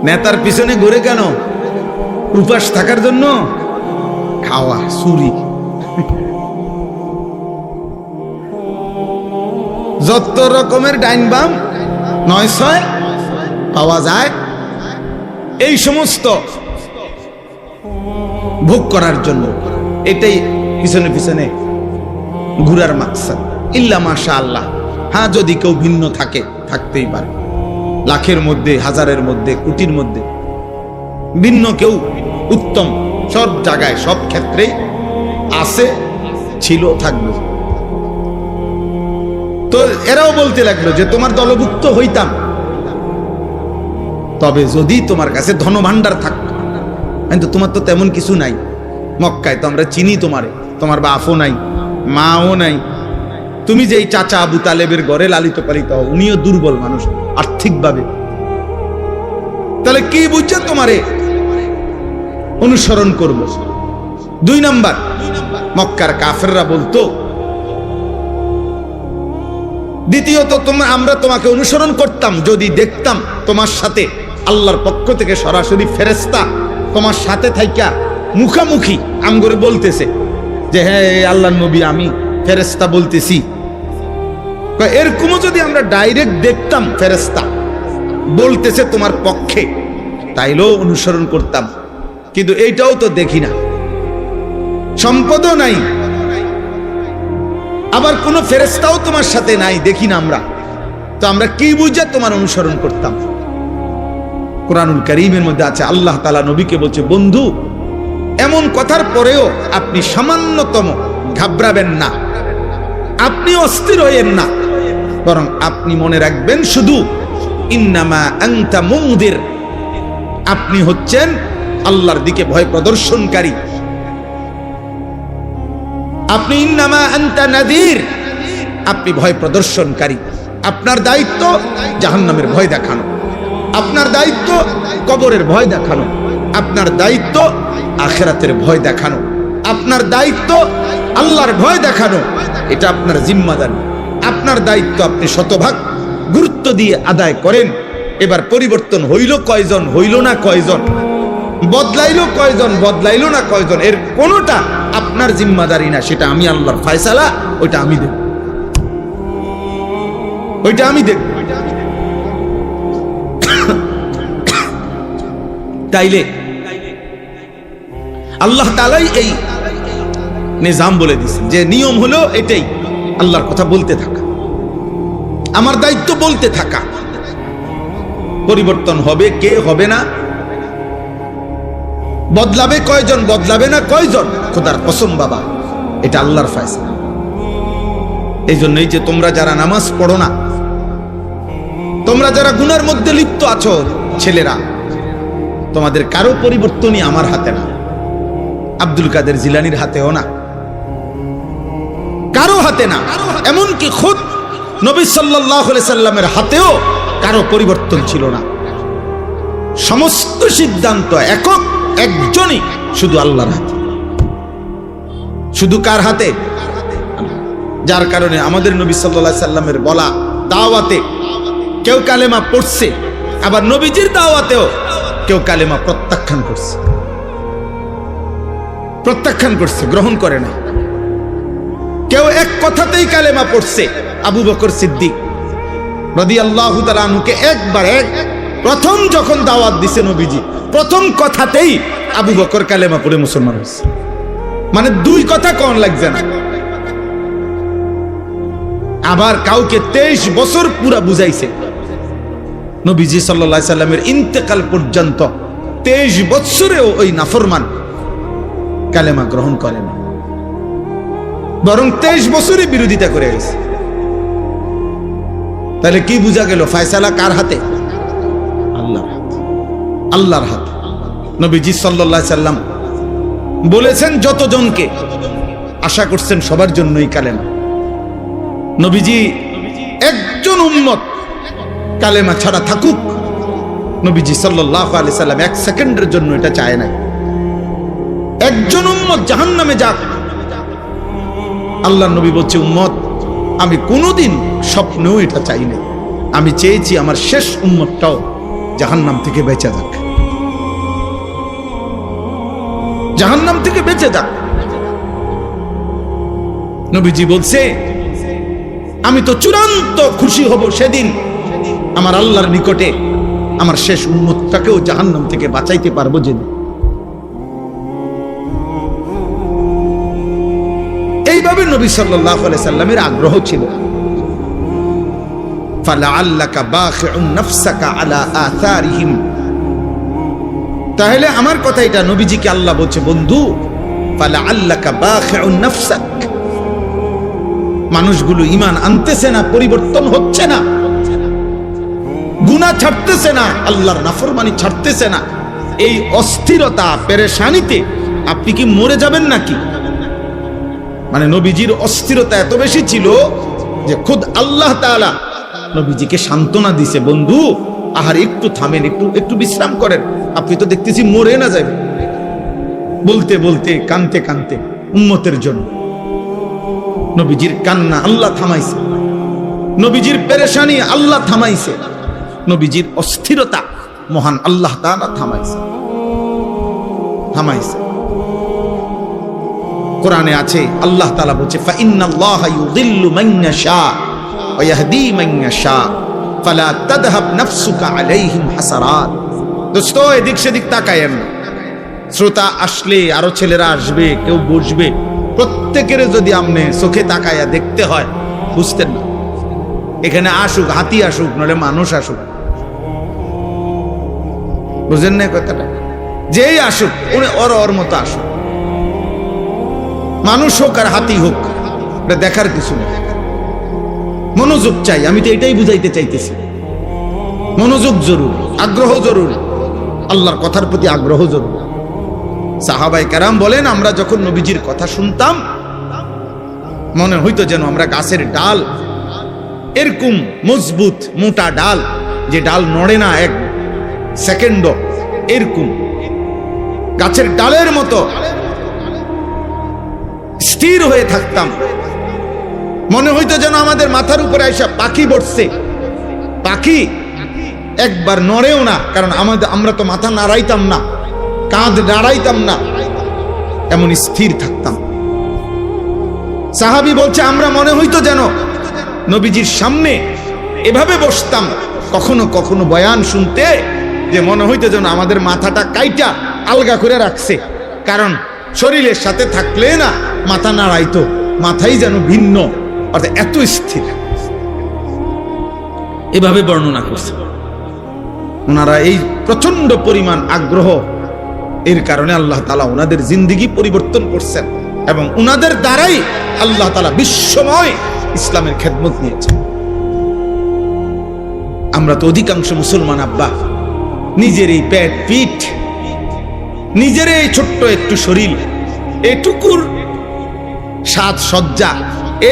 নেতার পিছনে ঘুরে কেন? উপাস থাকার জন্য। খাওয়া, চুরি, যত রকমের ডাইন বাম নয় ছয় পাওয়া যায়, এই সমস্ত ভোগ করার জন্য, এটাই পিছনে পিছনে ঘুরার মাকসাদ। ইল্লা মাশাআল্লাহ, হ্যাঁ যদি কেউ ভিন্ন থাকে, থাকতেই পারে, লাখের মধ্যে, হাজারের মধ্যে, কোটির মধ্যে ভিন্ন কেউ উত্তম, সব জায়গায় সব ক্ষেত্রেই আছে, ছিল, থাকবে। তো এরাও বলতে লাগলো যে তোমার দলভুক্ত হইতাম, তবে যদি তোমার কাছে ধনভাণ্ডার থাকতো। কিন্তু তোমার তো তেমন কিছু নাই, মক্কায় তো আমরা চিনি তোমারে, তোমার বাপও নাই, মাও নাই, তুমি যে এই চাচা আবু তালেবের ঘরে লালিত পালিত হও, উনিও দুর্বল মানুষ আর্থিকভাবে, তাহলে কি বুঝছে তোমারে অনুসরণ করব? 2 নাম্বার, মক্কার কাফেররা বলতো, দ্বিতীয়ত আমরা তোমাকে অনুসরণ করতাম যদি দেখতাম তোমার সাথে আল্লাহর পক্ষ থেকে সরাসরি ফেরেশতা তোমার সাথে থাইকা মুখামুখি আমগরে বলতেছে যে হ্যাঁ আল্লাহর নবী, আমি ফেরেশতা বলতেছি। এরকমও যদি আমরা ডাইরেক্ট দেখতাম ফেরেশতা বলতেছে তোমার পক্ষে, তাইলেও অনুসরণ করতাম। কিন্তু এইটাও তো দেখি না, সম্পদও নাই, আবার কোন ফেরেশতাও তোমার সাথে নাই, দেখি না আমরা, তো আমরা কি বুঝে তোমার অনুসরণ করতাম? কোরআনুল কারীমের মধ্যে আছে, আল্লাহ তাআলা নবীকে বলছে, বন্ধু এমন কথার পরেও আপনি সামান্যতম ঘাবড়াবেন না, আপনি অস্থির হইয়েন না, বরং আপনি মনে রাখবেন শুধু ইন্নামা আনতা মুনদির, আপনি হচ্ছেন আল্লাহর দিকে ভয় প্রদর্শনকারী। আপনি ইন্নামা আনতা নাযীর, আপনি ভয় প্রদর্শনকারী। আপনার দায়িত্ব জাহান্নামের ভয় দেখানো, আপনার দায়িত্ব কবরের ভয় দেখানো, আপনার দায়িত্ব আখিরাতের ভয় দেখানো, আপনার দায়িত্ব আল্লাহর ভয় দেখানো, এটা আপনার জিম্মাদারি, আপনার দায়িত্ব আপনি শতভাগ গুরুত্ব দিয়ে আদায় করেন। এবার পরিবর্তন হইল কয়জন, হইল না কয়জন, বদলাইলো কয়জন, বদলাইলো না কয়জন, এর কোনোটা আপনার জিম্মাদারি না, সেটা আমি আল্লাহর ফয়সালা, ওইটা আমি দেব, ওইটা আমি দেব। তাইলে আল্লাহ তাআলাই এই নিজাম বলে দিয়েছেন যে নিয়ম হলো এটাই, আল্লাহর কথা বলতে থাকা, আমার দায়িত্ব বলতে থাকা। পরিবর্তন হবে কে হবে না বদলাবে কয়জন, বদলাবে না কয়জন, খোদার কসম বাবা, এটা আল্লাহর ফয়সালা। এই জন্যই যে তোমরা যারা নামাজ পড়ো না, তোমরা যারা গুনার মধ্যে লিপ্ত আছো ছেলেরা, তোমাদের কারো পরিবর্তনই আমার হাতে না, আব্দুল কাদের জিলানীর হাতেও না, কারো হাতে না। এমনকি খুদ নবী সাল্লাল্লাহু আলাইহি সাল্লামের হাতেও কারো পরিবর্তন ছিল না। সমস্ত সিদ্ধান্ত একক একজনই, শুধু আল্লাহর হাতে। শুধু কার হাতে? যার কারণে আমাদের নবী সাল্লাল্লাহু আলাইহি সাল্লামের বলা দাওয়াতে কেউ কালেমা পড়ছে, আবার নবীজির দাওয়াতেও কেউ কালেমা প্রত্যাখ্যান করছে, গ্রহণ করে না। কেউ এক কথাতেই কালেমা পড়ছে। আবু বকর সিদ্দিক রাদিয়াল্লাহু তাআলা আনহুকে প্রথম যখন দাওয়াত দিছে নবীজি, প্রথম কথাতেই আবু বকর কালেমা পড়ে মুসলমান হয়েছে। মানে দুই কথা কোন লাগছে না। আবার কাউকে 23 বছর পুরা বুঝাইছে। নবীজি সাল্লাল্লাহু আলাইহি সাল্লামের ইন্তেকাল পর্যন্ত 23 বছরেও ওই নাফরমান কালেমা গ্রহণ করে না, বরং 23 বছরই বিরোধিতা করে গেছে। তাহলে কি বোঝা গেল? ফয়সালা কার হাতে? আল্লাহর হাতে, আল্লাহর হাতে। নবীজি সাল্লাল্লাহু আলাইহি সাল্লাম বলেছেন যতজনকে, আশা করছেন সবার জন্যই কালেমা। নবীজি একজন উম্মত কালেমা ছাড়া থাকুক, নবীজি সাল্লাল্লাহু আলাইহি সাল্লাম এক সেকেন্ডের জন্য এটা চায় না। একজন উম্মত জাহান্নামে যাক, আল্লাহর নবী বলছে উম্মত আমি কোনোদিন স্বপ্নেও এটা চাই না। আমি চেয়েছি আমার শেষ উম্মতটাও জাহান্নাম থেকে বেঁচে যাক, জাহান্নাম থেকে বেঁচে যাক। নবীজি বলছে আমি তো চূড়ান্ত খুশি হব সেদিন আমার আল্লাহর নিকটে আমার শেষ উম্মতটাকেও জাহান্নাম থেকে বাঁচাইতে পারবো যেদিন। এইভাবে নবী সাল্লাল্লাহু আলাইহি সাল্লামের আগ্রহ ছিল। ফালাআল্লাকা বাখিউন নাফসাকা আলা আথারিহিম। তাহলে আমার কথা এটা, নবীজিকে আল্লাহ বলছে বন্ধু ফালাআল্লাকা বাখিউন নাফসাক। মানুষগুলো ঈমান আনতেছে না, পরিবর্তন হচ্ছে না, গুনাহ ছাড়তেছে না, আল্লাহর নাফরমানি ছাড়তেছে না। এই অস্থিরতা পেরেশানিতে আপনি কি মরে যাবেন নাকি? মানে নবীজির অস্থিরতা এত বেশি ছিল যে খুদ আল্লাহ তাআলা নবীজিকে সান্ত্বনা দিছে, বন্ধু আহার একটু থামেন, একটু বিশ্রাম করেন, আপনি তো দেখতেছি মরে না যাবেন। বলতে বলতে কানতে কানতে উম্মতের জন্য নবীজির কান্না আল্লাহ থামাইছে, নবীজির পেরেশানি আল্লাহ থামাইছে, নবীজির অস্থিরতা মহান আল্লাহ তাআলা থামাইছে। কোরআনে আছে আল্লাহ তাআলা বলছে ফাইন্নাল্লাহা ইউযিল্লু মান ইয়াশা ওয়া ইয়াহদি মান ইয়াশা ফালা তাযহাব নাফসুকা আলাইহিম হাসারাত। দোস্ত এদিক সেদিক তাকায়েন। শ্রোতা আসলে আরো ছেলেরা আসবে, কেউ বসবে, প্রত্যেকের যদি আপনি চোখে তাকায়া দেখতে হয় বুঝতেন না। এখানে আসুক হাতি আসুক নলে মানুষ আসুক, বুঝেন না কথাটা? যেই আসুক উনি ওর মতো আসুক, মানুষ হোক আর হাতি হোক, এটা দেখার কিছু নেই। মনোযোগ চাই, আমি তো এটাই বুঝাইতে চাইতেছি। মনোযোগ জরুরি, আগ্রহ জরুরি, আল্লাহর কথার প্রতি আগ্রহ জরুরি। সাহাবায়ে কেরাম বলেন আমরা যখন নবীজির কথা শুনতাম মনে হইতো যেন আমরা গাছের ডাল, এরকম মজবুত মোটা ডাল, যে ডাল নড়ে না এক সেকেন্ডও, এরকম গাছের ডালের মতো স্থির হয়ে থাকতাম। মনে হইতো যেন আমাদের মাথার উপরে আইসা পাখি বসছে। পাখি একবার নড়েও না, কারণ আমরা তো মাথা নাড়াইতাম না, কাঁধ নাড়াইতাম না, এমন স্থির থাকতাম। সাহাবী বলছে আমরা মনে হইতো যেন নবীজির সামনে এভাবে বসতাম কখনো কখনো বয়ান শুনতে, যে মনে হইতো যেন আমাদের মাথাটা কাইটা আলগা করে রাখছে, কারণ শরীরের সাথে থাকলে না মাথা নাড়াইতো, মাথাই যেন ভিন্ন, অর্থাৎ এত স্থির। এভাবে বর্ণনা করছে ওনারা। এই প্রচন্ড পরিমাণ আগ্রহ এর কারণে আল্লাহ তাআলা ওনাদের জিন্দেগি পরিবর্তন করছেন এবং ওনাদের দ্বারাই আল্লাহ তাআলা বিশ্বময় ইসলামের খেদমত নিয়েছেন। আমরা তো অধিকাংশ মুসলমান আব্বা নিজের এই পেট পিঠ, নিজের এই ছোট্ট একটু শরীর, এটুকুর সাজ সজ্জা,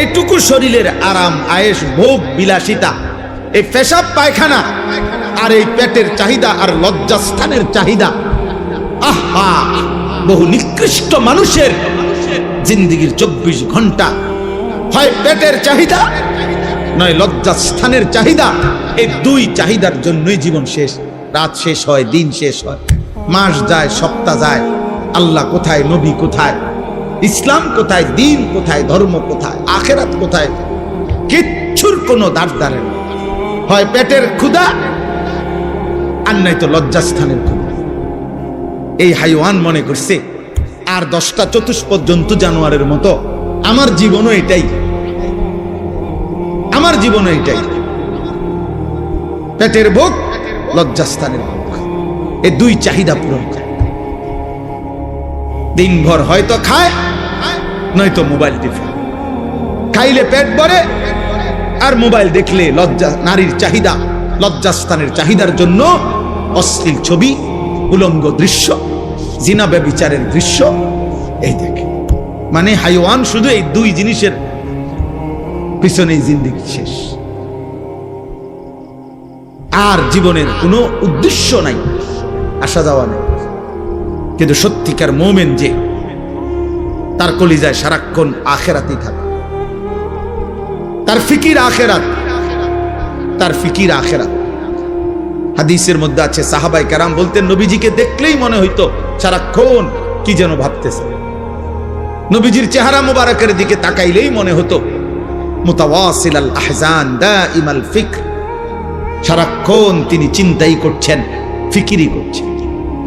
এটুকু শরীরের আরাম আয়েশ ভোগ বিলাসিতা, এই পেশাব পায়খানা আর এই পেটের চাহিদা আর লজ্জাস্থানের চাহিদা, আহা, বহু নিকৃষ্ট মানুষের জিন্দেগির 24 ঘন্টা হয় পেটের চাহিদা নয় লজ্জাস্থানের চাহিদা। এই দুই চাহিদার জন্যই জীবন শেষ, রাত শেষ হয়, দিন শেষ হয়, মাস যায়, সপ্তাহ যায়, আল্লাহ কোথায়, নবী কোথায়, ইসলাম কোথায়, দিন কোথায়, ধর্ম কোথায়, আখেরাত কোথায়, কিচ্ছুর কোনো দাঁড় দাঁড়ে না। হয় পেটের ক্ষুধা আর নাই তো লজ্জাস্থানের ক্ষুধা। এই হাইওয়ান মনে করছে আর 10টা চতুষ্পদ জন্তু জানোয়ারের মতো আমার জীবনও এটাই, আমার জীবনও এটাই, পেটের ভোগ, লজ্জাস্থানের ভোগ, এই দুই চাহিদা পূরণ করে। দিনভর হয়তো খায় নয়তো মোবাইল টিপে, খাইলে পেট ভরে আর মোবাইল দেখলে লজ্জা, নারীর চাহিদা, লজ্জাস্থানের চাহিদার জন্য অশ্লীল ছবি, উলঙ্গ দৃশ্য, জিনা ব্যভিচারের দৃশ্য এই দেখে। মানে হাইওয়ান শুধু এই দুই জিনিসের পিছনেই জিন্দেগি শেষ, আর জীবনের কোনো উদ্দেশ্য নাই, আসা যাওয়া নেই। কিন্তু সত্যিকার মুমিন যে, তার কলিজায় সারাক্ষণ আখেরাতই থাকে, তার ফিকির আখেরাত, তার ফিকির আখেরাত। হাদিসের মধ্যে আছে সাহাবায়ে কেরাম বলতেন নবীজিকে দেখলেই মনে হইতো সারাক্ষণ কি যেন ভাবতেছে। নবীজির চেহারা মোবারকের দিকে তাকাইলেই মনে হতো মুতাওয়াসিল আল আহজান দাইমাল ফিকর, সারাক্ষণ তিনি চিন্তাই করছেন, ফিকিরই করছেন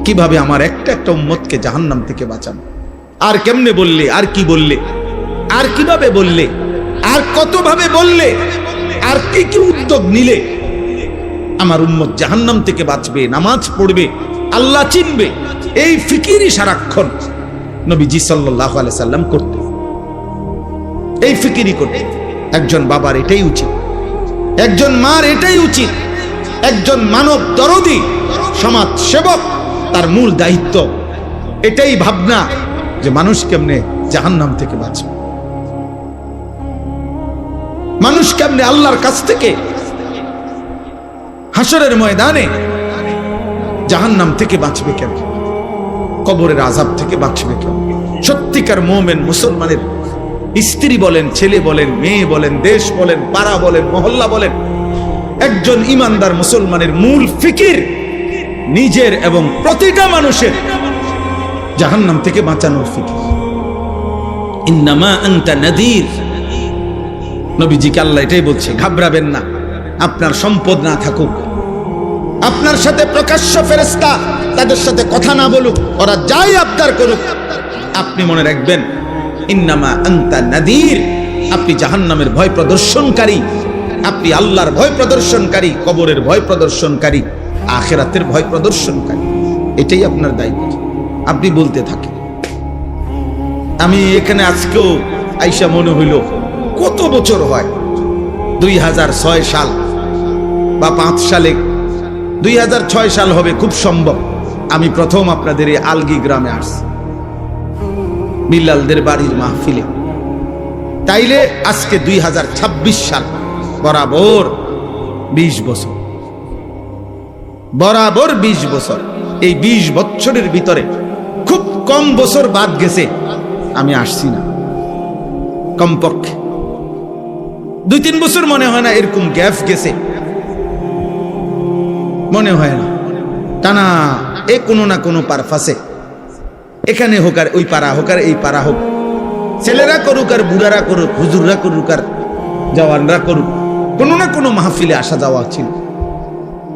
কিভাবে আমার একটা একটা উম্মতকে জাহান্নাম থেকে বাঁচানো, আর কেমনে বললে, আর কি বললে, আর কিভাবে বললে, আর কতভাবে বললে, আর কি কি উদ্যোগ নিলে আমার উম্মত জাহান্নাম থেকে বাঁচবে, নামাজ পড়বে, আল্লাহ চিনবে। এই ফিকিরই সারাক্ষণ নবীজি সাল্লাল্লাহু আলাইহি সাল্লাম করতেন, এই ফিকিরই করতেন। একজন বাবার এটাই উচিত, একজন মার এটাই উচিত, একজন মানব দরদি সমাজ সেবক তার মূল দায়িত্ব এটাই ভাবনা যে মানুষ কেমনে জাহান্নাম থেকে বাঁচবে, মানুষ কেমনে আল্লাহর কাছ থেকে হাসরের ময়দানে জাহান্নাম থেকে বাঁচবে, কেন কবরের আযাব থেকে বাঁচবে কেন। সত্যিকার মুমিন মুসলমানের স্ত্রী বলেন, ছেলে বলেন, মেয়ে বলেন, দেশ বলেন, পাড়া বলেন, মহল্লা বলেন, একজন ইমানদার মুসলমানের মূল ফিকির নিজের এবং প্রতিটা মানুষের জাহান্নাম থেকে বাঁচানোর ফিকির। ইন্নামা আনতা নাযীর, নবীজিকে আল্লাহ এটাই বলছে, ঘাবড়াবেন না, আপনার সম্পদ না থাকুক, আপনার সাথে প্রকাশ্য ফেরেশতা তাদের সাথে কথা না বলুক, ওরা যাই আবদার করুক, আপনি মনে রাখবেন ইন্নামা আনতা নাযীর, আপনি জাহান্নামের ভয় প্রদর্শনকারী, আপনি আল্লাহর ভয় প্রদর্শনকারী, কবরের ভয় প্রদর্শনকারী, আখিরাতের ভয় প্রদর্শনকারী। এটাই আপনার দায়িত্ব, আপনি বলতে থাকেন। আমি এখানে আজকেও আইসা মনে হইল কত বছর হয়, 2006 সাল বা 5 সালে, 2006 সাল হবে খুব সম্ভব, আমি প্রথম আপনাদের এই আলগি গ্রামে আসছি বিল্লালদের বাড়ির মাহফিলে। তাইলে আজকে 2026 সাল, বরাবর 20 বছর, বরাবর 20 বছর। এই 20 বছরের ভিতরে খুব কম বছর বাদ গেছে আমি আসছি না, কমপক্ষে 2-3 বছর মনে হয় না এরকম গ্যাপ গেছে, মনে হয় না, টানা এ কোনো না কোনো পারফাসে, এখানে হোক আর ওই পাড়া হোক আর এই পাড়া হোক, ছেলেরা করুক আর বুড়ারা করুক, হুজুররা করুক আর জওয়ানরা করুক, কোনো না কোনো মাহফিলে আসা যাওয়া ছিল।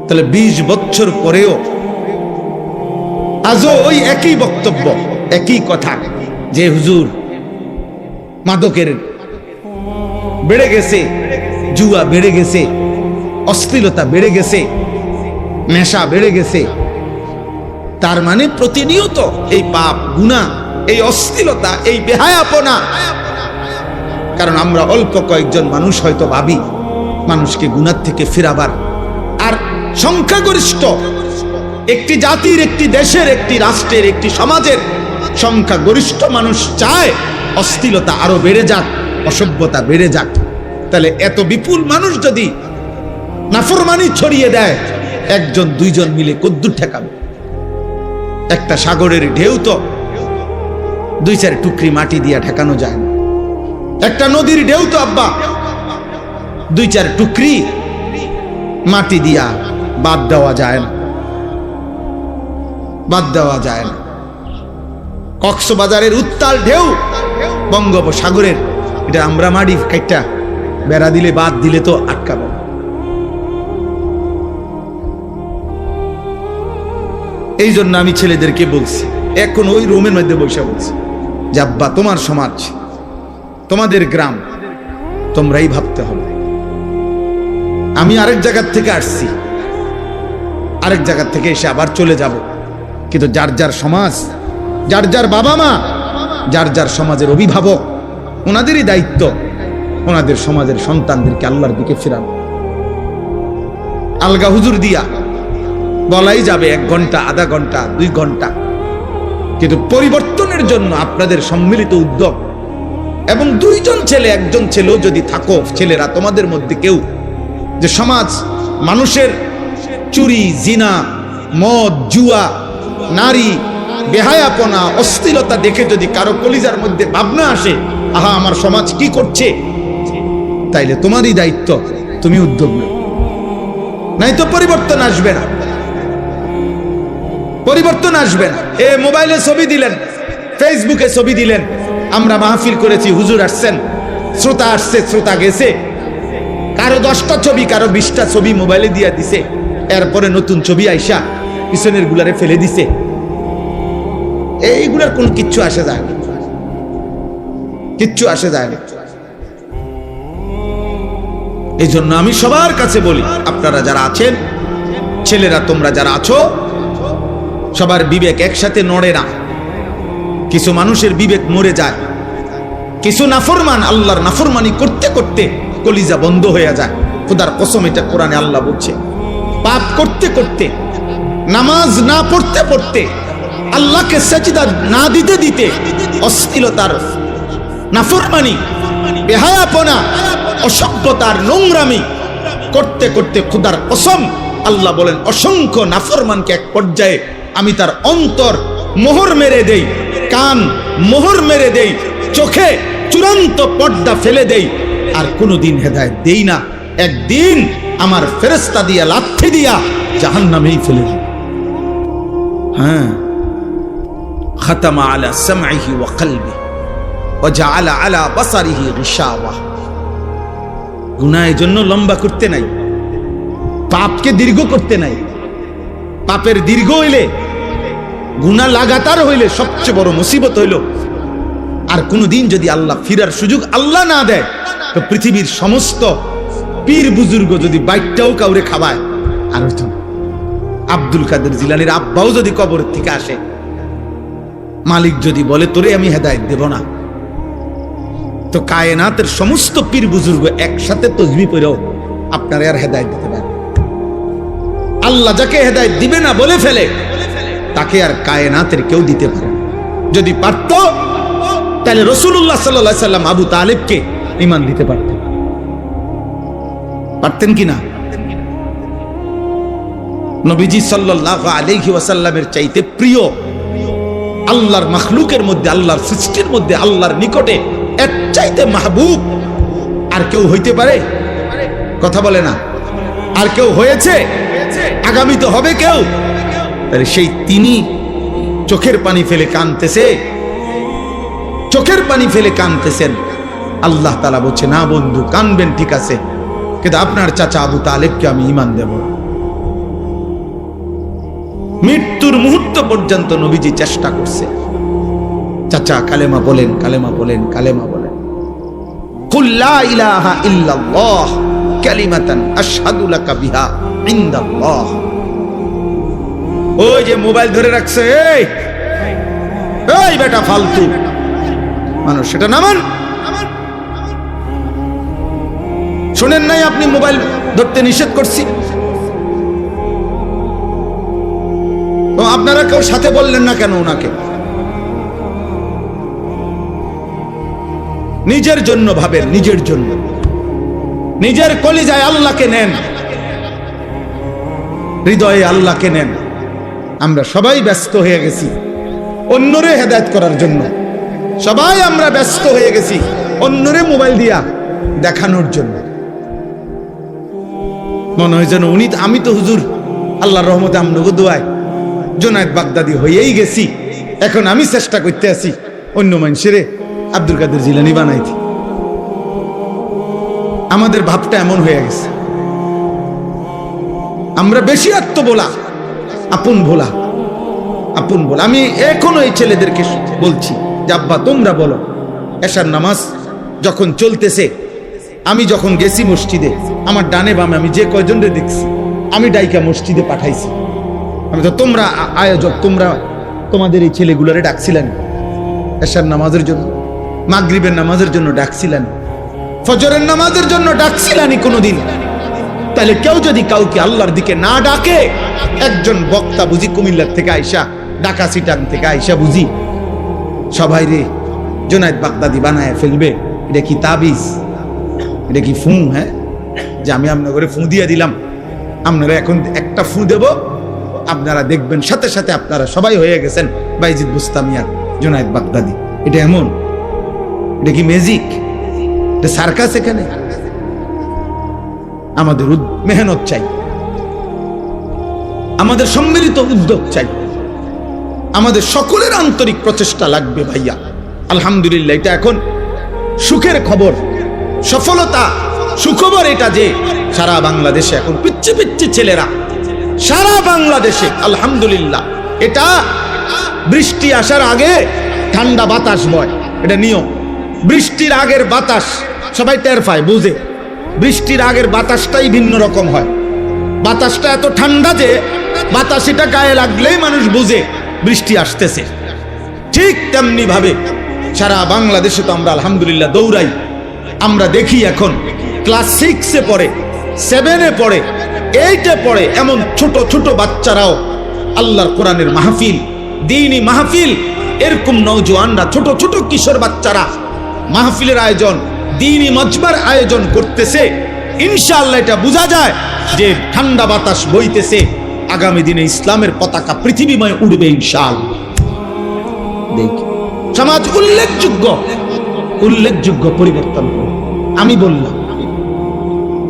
তাহলে 20 বছর পরেও আজও ওই একই বক্তব্য, একই কথা, যে হুজুর মাদকের বেড়ে গেছে, জুয়া বেড়ে গেছে, অশ্লীলতা বেড়ে গেছে, নেশা বেড়ে গেছে, তার মানে প্রতিনিয়ত এই পাপ, গুনাহ, এই অশ্লীলতা, এই বেহায়াপনা। কারণ আমরা অল্প কয়েকজন মানুষ হয়তো ভাবি মানুষকে গুনাহ থেকে ফিরাবার, আর সংখ্যাগরিষ্ঠ একটি জাতির, একটি দেশের, একটি রাষ্ট্রের, একটি সমাজের সংখ্যাগরিষ্ঠ মানুষ চায় অশ্লীলতা আরো বেড়ে যাক, অসভ্যতা বেড়ে যাক। তাহলে এত বিপুল মানুষ যদি নাফরমানি ছড়িয়ে দেয়, একজন দুইজন মিলে কদ্দুর ঠেকাবে? একটা সাগরের ঢেউ তো 2-4 টুকরি মাটি দিয়া ঠেকানো যায় না। একটা নদীর ঢেউ তো আব্বা 2-4 টুকরি মাটি দিয়া বাদ দেওয়া যায় না, বাদ দেওয়া যায় না। কক্সবাজারের উত্তাল ঢেউ বঙ্গোপসাগরের, এটা আমরা মাটি কাইটা বেড়া দিলে, বাদ দিলে তো আটকাবে। এই জন্য আমি ছেলেদেরকে বলছি, এখন ওই রুমের মধ্যে বসে বলছি যে আব্বা, তোমার সমাজ, তোমাদের গ্রাম, তোমরাই ভাবতে হবে। আমি আরেক জায়গার থেকে আসছি, আরেক জায়গার থেকে এসে আবার চলে যাব, কিন্তু যার যার সমাজ, যার যার বাবা মা, যার যার সমাজের অভিভাবক, ওনাদেরই দায়িত্ব ওনাদের সমাজের সন্তানদেরকে আল্লাহর দিকে ফেরানো। আলগা হুজুর দিয়া বলাই যাবে 1 ঘন্টা, আধা ঘন্টা, 2 ঘন্টা, কিন্তু পরিবর্তনের জন্য আপনাদের সম্মিলিত উদ্যোগ এবং 2 জন ছেলে, 1 জন ছেলেও যদি থাকো, ছেলেরা তোমাদের মধ্যে কেউ, যে সমাজ মানুষের চুরি, জিনা, মদ, জুয়া, নারী, বেহায়াপনা, অশ্লীলতা দেখে যদি কারো কলিজার মধ্যে ভাবনা আসে, আহা আমার সমাজ কি করছে, তাইলে তোমারই দায়িত্ব, তুমি উদ্যোগ নাও, নাই তো পরিবর্তন আসবে না, পরিবর্তন আসবে না। এ মোবাইলে ছবি দিলেন, ফেসবুকে ছবি দিলেন, আমরা মাহফিল করেছি, হুজুর আসছেন, শ্রোতা আসছে, শ্রোতা গেছে, কারো 10টা ছবি, কারো 20টা ছবি মোবাইলে দিয়া দিছে, এরপরে নতুন ছবি আইসা পিছনের গুলারে ফেলে দিছে। এইগুলার কোন কিচ্ছু আসে যায় না, কিচ্ছু আসে যায় না। এই জন্য আমি সবার কাছে বলি, আপনারা যারা আছেন, ছেলেরা তোমরা যারা আছো, সবার বিবেক একসাথে নড়ে না। কিছু মানুষের বিবেক মরে যায়, কিছু নাফরমান আল্লাহর নাফরমানি করতে করতে কলিজা বন্ধ হয়ে যায়। খোদার কসম, এটা কোরআনে আল্লাহ বলছে। পাপ করতে করতে, নামাজ না পড়তে পড়তে, আল্লাহকে সেজদা না দিতে দিতে, অশ্লীলতার, নাফরমানি, বেহায়াপনা, অসভ্যতার, নোংরামি করতে করতে, খোদার কসম আল্লাহ বলেন, অসংখ্য নাফরমানকে এক পর্যায়ে আমি তার অন্তর মোহর মেরে দেই, কান মোহর মেরে দেই, চোখে চূড়ান্ত পর্দা ফেলে দেই, আর কোনোদিন হেদায়েত দেই না। একদিন আমার ফেরেশতা দিয়া, লাথি দিয়া জাহান্নামেই ফেলে দিই। হ্যাঁ, খাতামা আলা সামঈহি ওয়া কলবিহি ওয়া জাআলা আলা বাসারিহি গিশাওয়া। গুনাহ এর জন্য লম্বা করতে নাই, পাপকে দীর্ঘ করতে নাই। পাপের দীর্ঘ হইলে, গুনাহ লাগাতার হইলে সবচেয়ে বড় মুসিবত হইল, আর কোনদিন যদি আল্লাহ ফিরার সুযোগ আল্লাহ না দেয়, তো পৃথিবীর সমস্ত পীর বুজুর্গ যদি বাইকটাও কাউরে খাওয়ায়, আর হইতো আব্দুল কাদের জিলানীর আব্বাও যদি কবর থেকে আসে, মালিক যদি বলে তোরে আমি হেদায়েত দেব না, তো কায়নাতের সমস্ত পীর বুজুর্গ একসাথে তাসবিহ পড়েও আপনারে আর হেদায়েত দিতে পারে। আল্লাহ যাকে হেদায়েত দিবে না বলে ফেলে, তাকে আর কায়নাতের কেউ দিতে পারে। যদি পারত, তাহলে রাসূলুল্লাহ সাল্লাল্লাহু আলাইহি সাল্লাম আবু তালেবকে ঈমান দিতে পারতেন, পারতেন কিনা? নবীজি সাল্লাল্লাহু আলাইহি ওয়াসাল্লামের চাইতে প্রিয় আল্লাহর মাখলুকের মধ্যে, আল্লাহর সৃষ্টির মধ্যে, আল্লাহর নিকটে এর চাইতে মাহবুব আর কেউ হইতে পারে? কথা বলে না। আর কেউ হয়েছে? আগামী তো হবে কেউ। তাহলে সেই তিনি চোখের পানি ফেলে কাঁদতেছে, চোখের পানি ফেলে কাঁদতেছেন। আল্লাহ তাআলা বলছে, না বন্ধু কাঁদবেন ঠিক আছে, কিন্তু আপনার চাচা আবু তালেবকে আমি ঈমান দেব। মৃত্যুর মুহূর্ত পর্যন্ত নবীজি চেষ্টা করছে, চাচা কালেমা বলেন, কালেমা বলেন, কালেমা বলেন। কুল লা ইলাহা ইল্লাল্লাহ কালিমাতান আশহাদু লাকা বিহা ইনদাল্লাহ। ওই যে মোবাইল ধরে রাখছে, এই এই বেটা ফালতু মানুষ, সেটা নামান। শোনেন নাই আপনি মোবাইল ধরতে নিষেধ করছি, তো আপনারা কেউ সাথে বললেন না কেন ওনাকে? নিজের জন্য ভাবেন, নিজের জন্য, নিজের কলিজায় আল্লাহকে নেন, হৃদয়ে আল্লাহকে নেন। আমরা সবাই ব্যস্ত হয়ে গেছি অন্যরে হেদায়েত করার জন্য, সবাই আমরা ব্যস্ত হয়ে গেছি অন্যরে মোবাইল দিয়া দেখানোর জন্য। মনে হয় যেন উনি, আমি তো হুজুর আল্লাহর রহমতে আমনগো দোয়ায় জুনায়েদ বাগদাদি হয়েই গেছি, এখন আমি চেষ্টা করতে আছি অন্য মানুষের আব্দুল কাদের জিলানী বানাইতে। আমাদের ভাবটা এমন হয়ে গেছে, আমরা বেশি আত্মবোলা, আপন ভোলা, আপন ভোলা। আমি এখনো এই ছেলেদেরকে বলছি যে আব্বা তোমরা বলো, এশার নামাজ যখন চলতেছে, আমি যখন গেছি মসজিদে, আমার ডানে বামে আমি যে কয়জনরে দেখছি আমি ডাইকা মসজিদে পাঠাইছি। আমি তো, তোমরা আয়োজক, তোমরা তোমাদের এই ছেলেগুলোরে ডাকছিলেন এশার নামাজের জন্য, মাগরিবের নামাজের জন্য ডাকছিলেন, ফজরের নামাজের জন্য ডাকছিলেনই কোনোদিন? তাহলে কেউ যদি কাউকে আল্লাহর দিকে না ডাকে, একজন বক্তা বুঝি কুমিল্লার থেকে আইসা, ঢাকা সিটাং থেকে আইসা বুঝি সবাই রে জুনায়েদ বাগদাদি বানায় ফেলবে? এটা কি তাবিজ? এটা কি ফু? হ্যাঁ, যে আমি আপনার ঘরে ফু দিয়ে দিলাম, আপনারা এখন একটা ফু দেব, আপনারা দেখবেন সাথে সাথে আপনারা সবাই হয়ে গেছেন বাইজিদ বুস্তামি আর জুনায়েদ বাগদাদি। এটা এমন? এটা কি ম্যাজিক? এটা সার্কাস? এখানে আমাদের মেহনত চাই, আমাদের সম্মিলিত উদ্যোগ চাই, আমাদের সকলের আন্তরিক প্রচেষ্টা লাগবে ভাইয়া। আলহামদুলিল্লাহ, এটা এখন সুখের খবর, সফলতা, সুখবর এটা যে সারা বাংলাদেশে এখন পিচ্ছি পিচ্ছি ছেলেরা, সারা বাংলাদেশে আলহামদুলিল্লাহ। এটা বৃষ্টি আসার আগে ঠান্ডা বাতাস বয়, এটা নিয়ম। বৃষ্টির আগের বাতাস সবাই টের পায়, বুঝে। বৃষ্টির আগের বাতাসটাই ভিন্ন রকম হয়, বাতাসটা এত ঠান্ডা যে বাতাস এটা গায়ে লাগলেই মানুষ বুঝে বৃষ্টি আসতেছে। ঠিক তেমনি ভাবে সারা বাংলাদেশে তো আমরা আলহামদুলিল্লাহ দৌড়াই। আমরা দেখি এখন ক্লাস 6-এ পড়ে, 7-এ পড়ে, 8-এ পড়ে, এমন ছোট ছোট বাচ্চারাও আল্লাহর কোরআনের মাহফিল, দ্বীনি মাহফিল, এরকম নওজোয়ানরা, ছোট ছোট কিশোর বাচ্চারা মাহফিলের আয়োজন, দ্বীনি মজমার আয়োজন করতেছে। ইনশাআল্লাহ এটা বোঝা যায় যে ঠান্ডা বাতাস বইতেছে, আগামী দিনে ইসলামের পতাকা পৃথিবীময় উড়বে ইনশাআল্লাহ। দেখি সমাজ উল্লেখযোগ্য পরিবর্তন হবে। আমি বললাম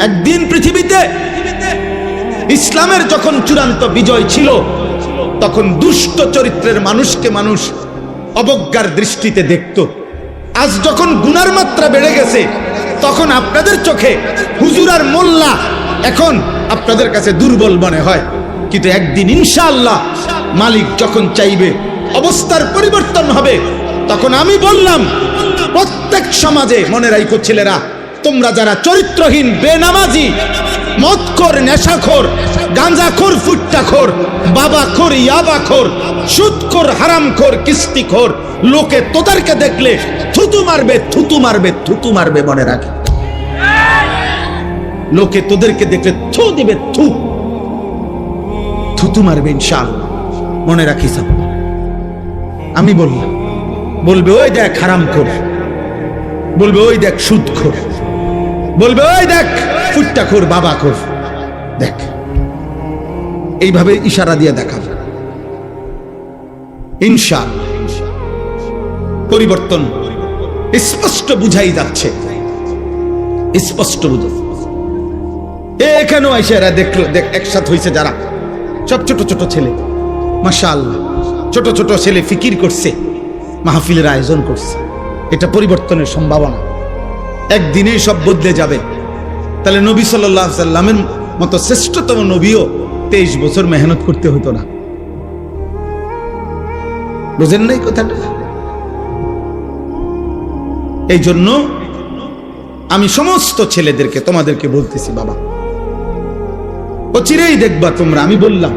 একদিন পৃথিবীতে ইসলামের যখন চূড়ান্ত বিজয় ছিল, তখন দুষ্ট চরিত্রের মানুষকে মানুষ অবজ্ঞার দৃষ্টিতে দেখত। আজ যখন গুনার মাত্রা বেড়ে গেছে, তখন আপনাদের চোখে হুজুর আর মোল্লা এখন আপনাদের কাছে দুর্বল মনে হয়। কিন্তু একদিন ইনশাআল্লাহ মালিক যখন চাইবে অবস্থার পরিবর্তন হবে, তখন আমি বললাম প্রত্যেক সমাজে, মনে রাখো ছেলেরা, তোমরা যারা চরিত্রহীন, বেনামাজি, মদখোর, নেশাখোর, গাঁজাখোর, ফুট্টাখোর, বাবাখোর, ইয়াবাখোর, সুদখোর, হারামখোর, কিস্তিখোর, লোকে তোদেরকে দেখলে থুতু মারবে, থুতু মারবে, থুতু মারবে। মনে রাখে, লোকে তোদেরকে দেখলে থু দিবে, থুতু মারবে ইনশাআল্লাহ। মনে রাখিস, আমি বললাম, বলবে ওই দেখ হারামখোর, বলবে ওই দেখ সুদখোর, বলবে ওই দেখ ফুট্টাখোর, বাবাখোর, দেখ। এইভাবে ইশারা দিয়ে দেখাবে। ইনশাআল্লাহ পরিবর্তন স্পষ্ট বুঝাই যাচ্ছে, স্পষ্ট বুঝা। এখানেও এসে এরা দেখলো, একসাথে হয়েছে যারা, সব ছোট ছোট ছেলে, মাশাআল্লাহ, ছোট ছোট ছেলে ফিকির করছে, মাহফিলের আয়োজন করছে। এটা পরিবর্তনের সম্ভাবনা, একদিনেই সব বদলে যাবে। তাহলে নবী সাল্লাল্লাহু আলাইহি সাল্লামের মতো শ্রেষ্ঠতম নবীও 23 বছর মেহনত করতে হতো না। বুঝেন নাই কথাটা? এই জন্য আমি সমস্ত ছেলেদেরকে, তোমাদেরকে বলতেছি, বাবা, অচিরেই দেখবা তোমরা, আমি বললাম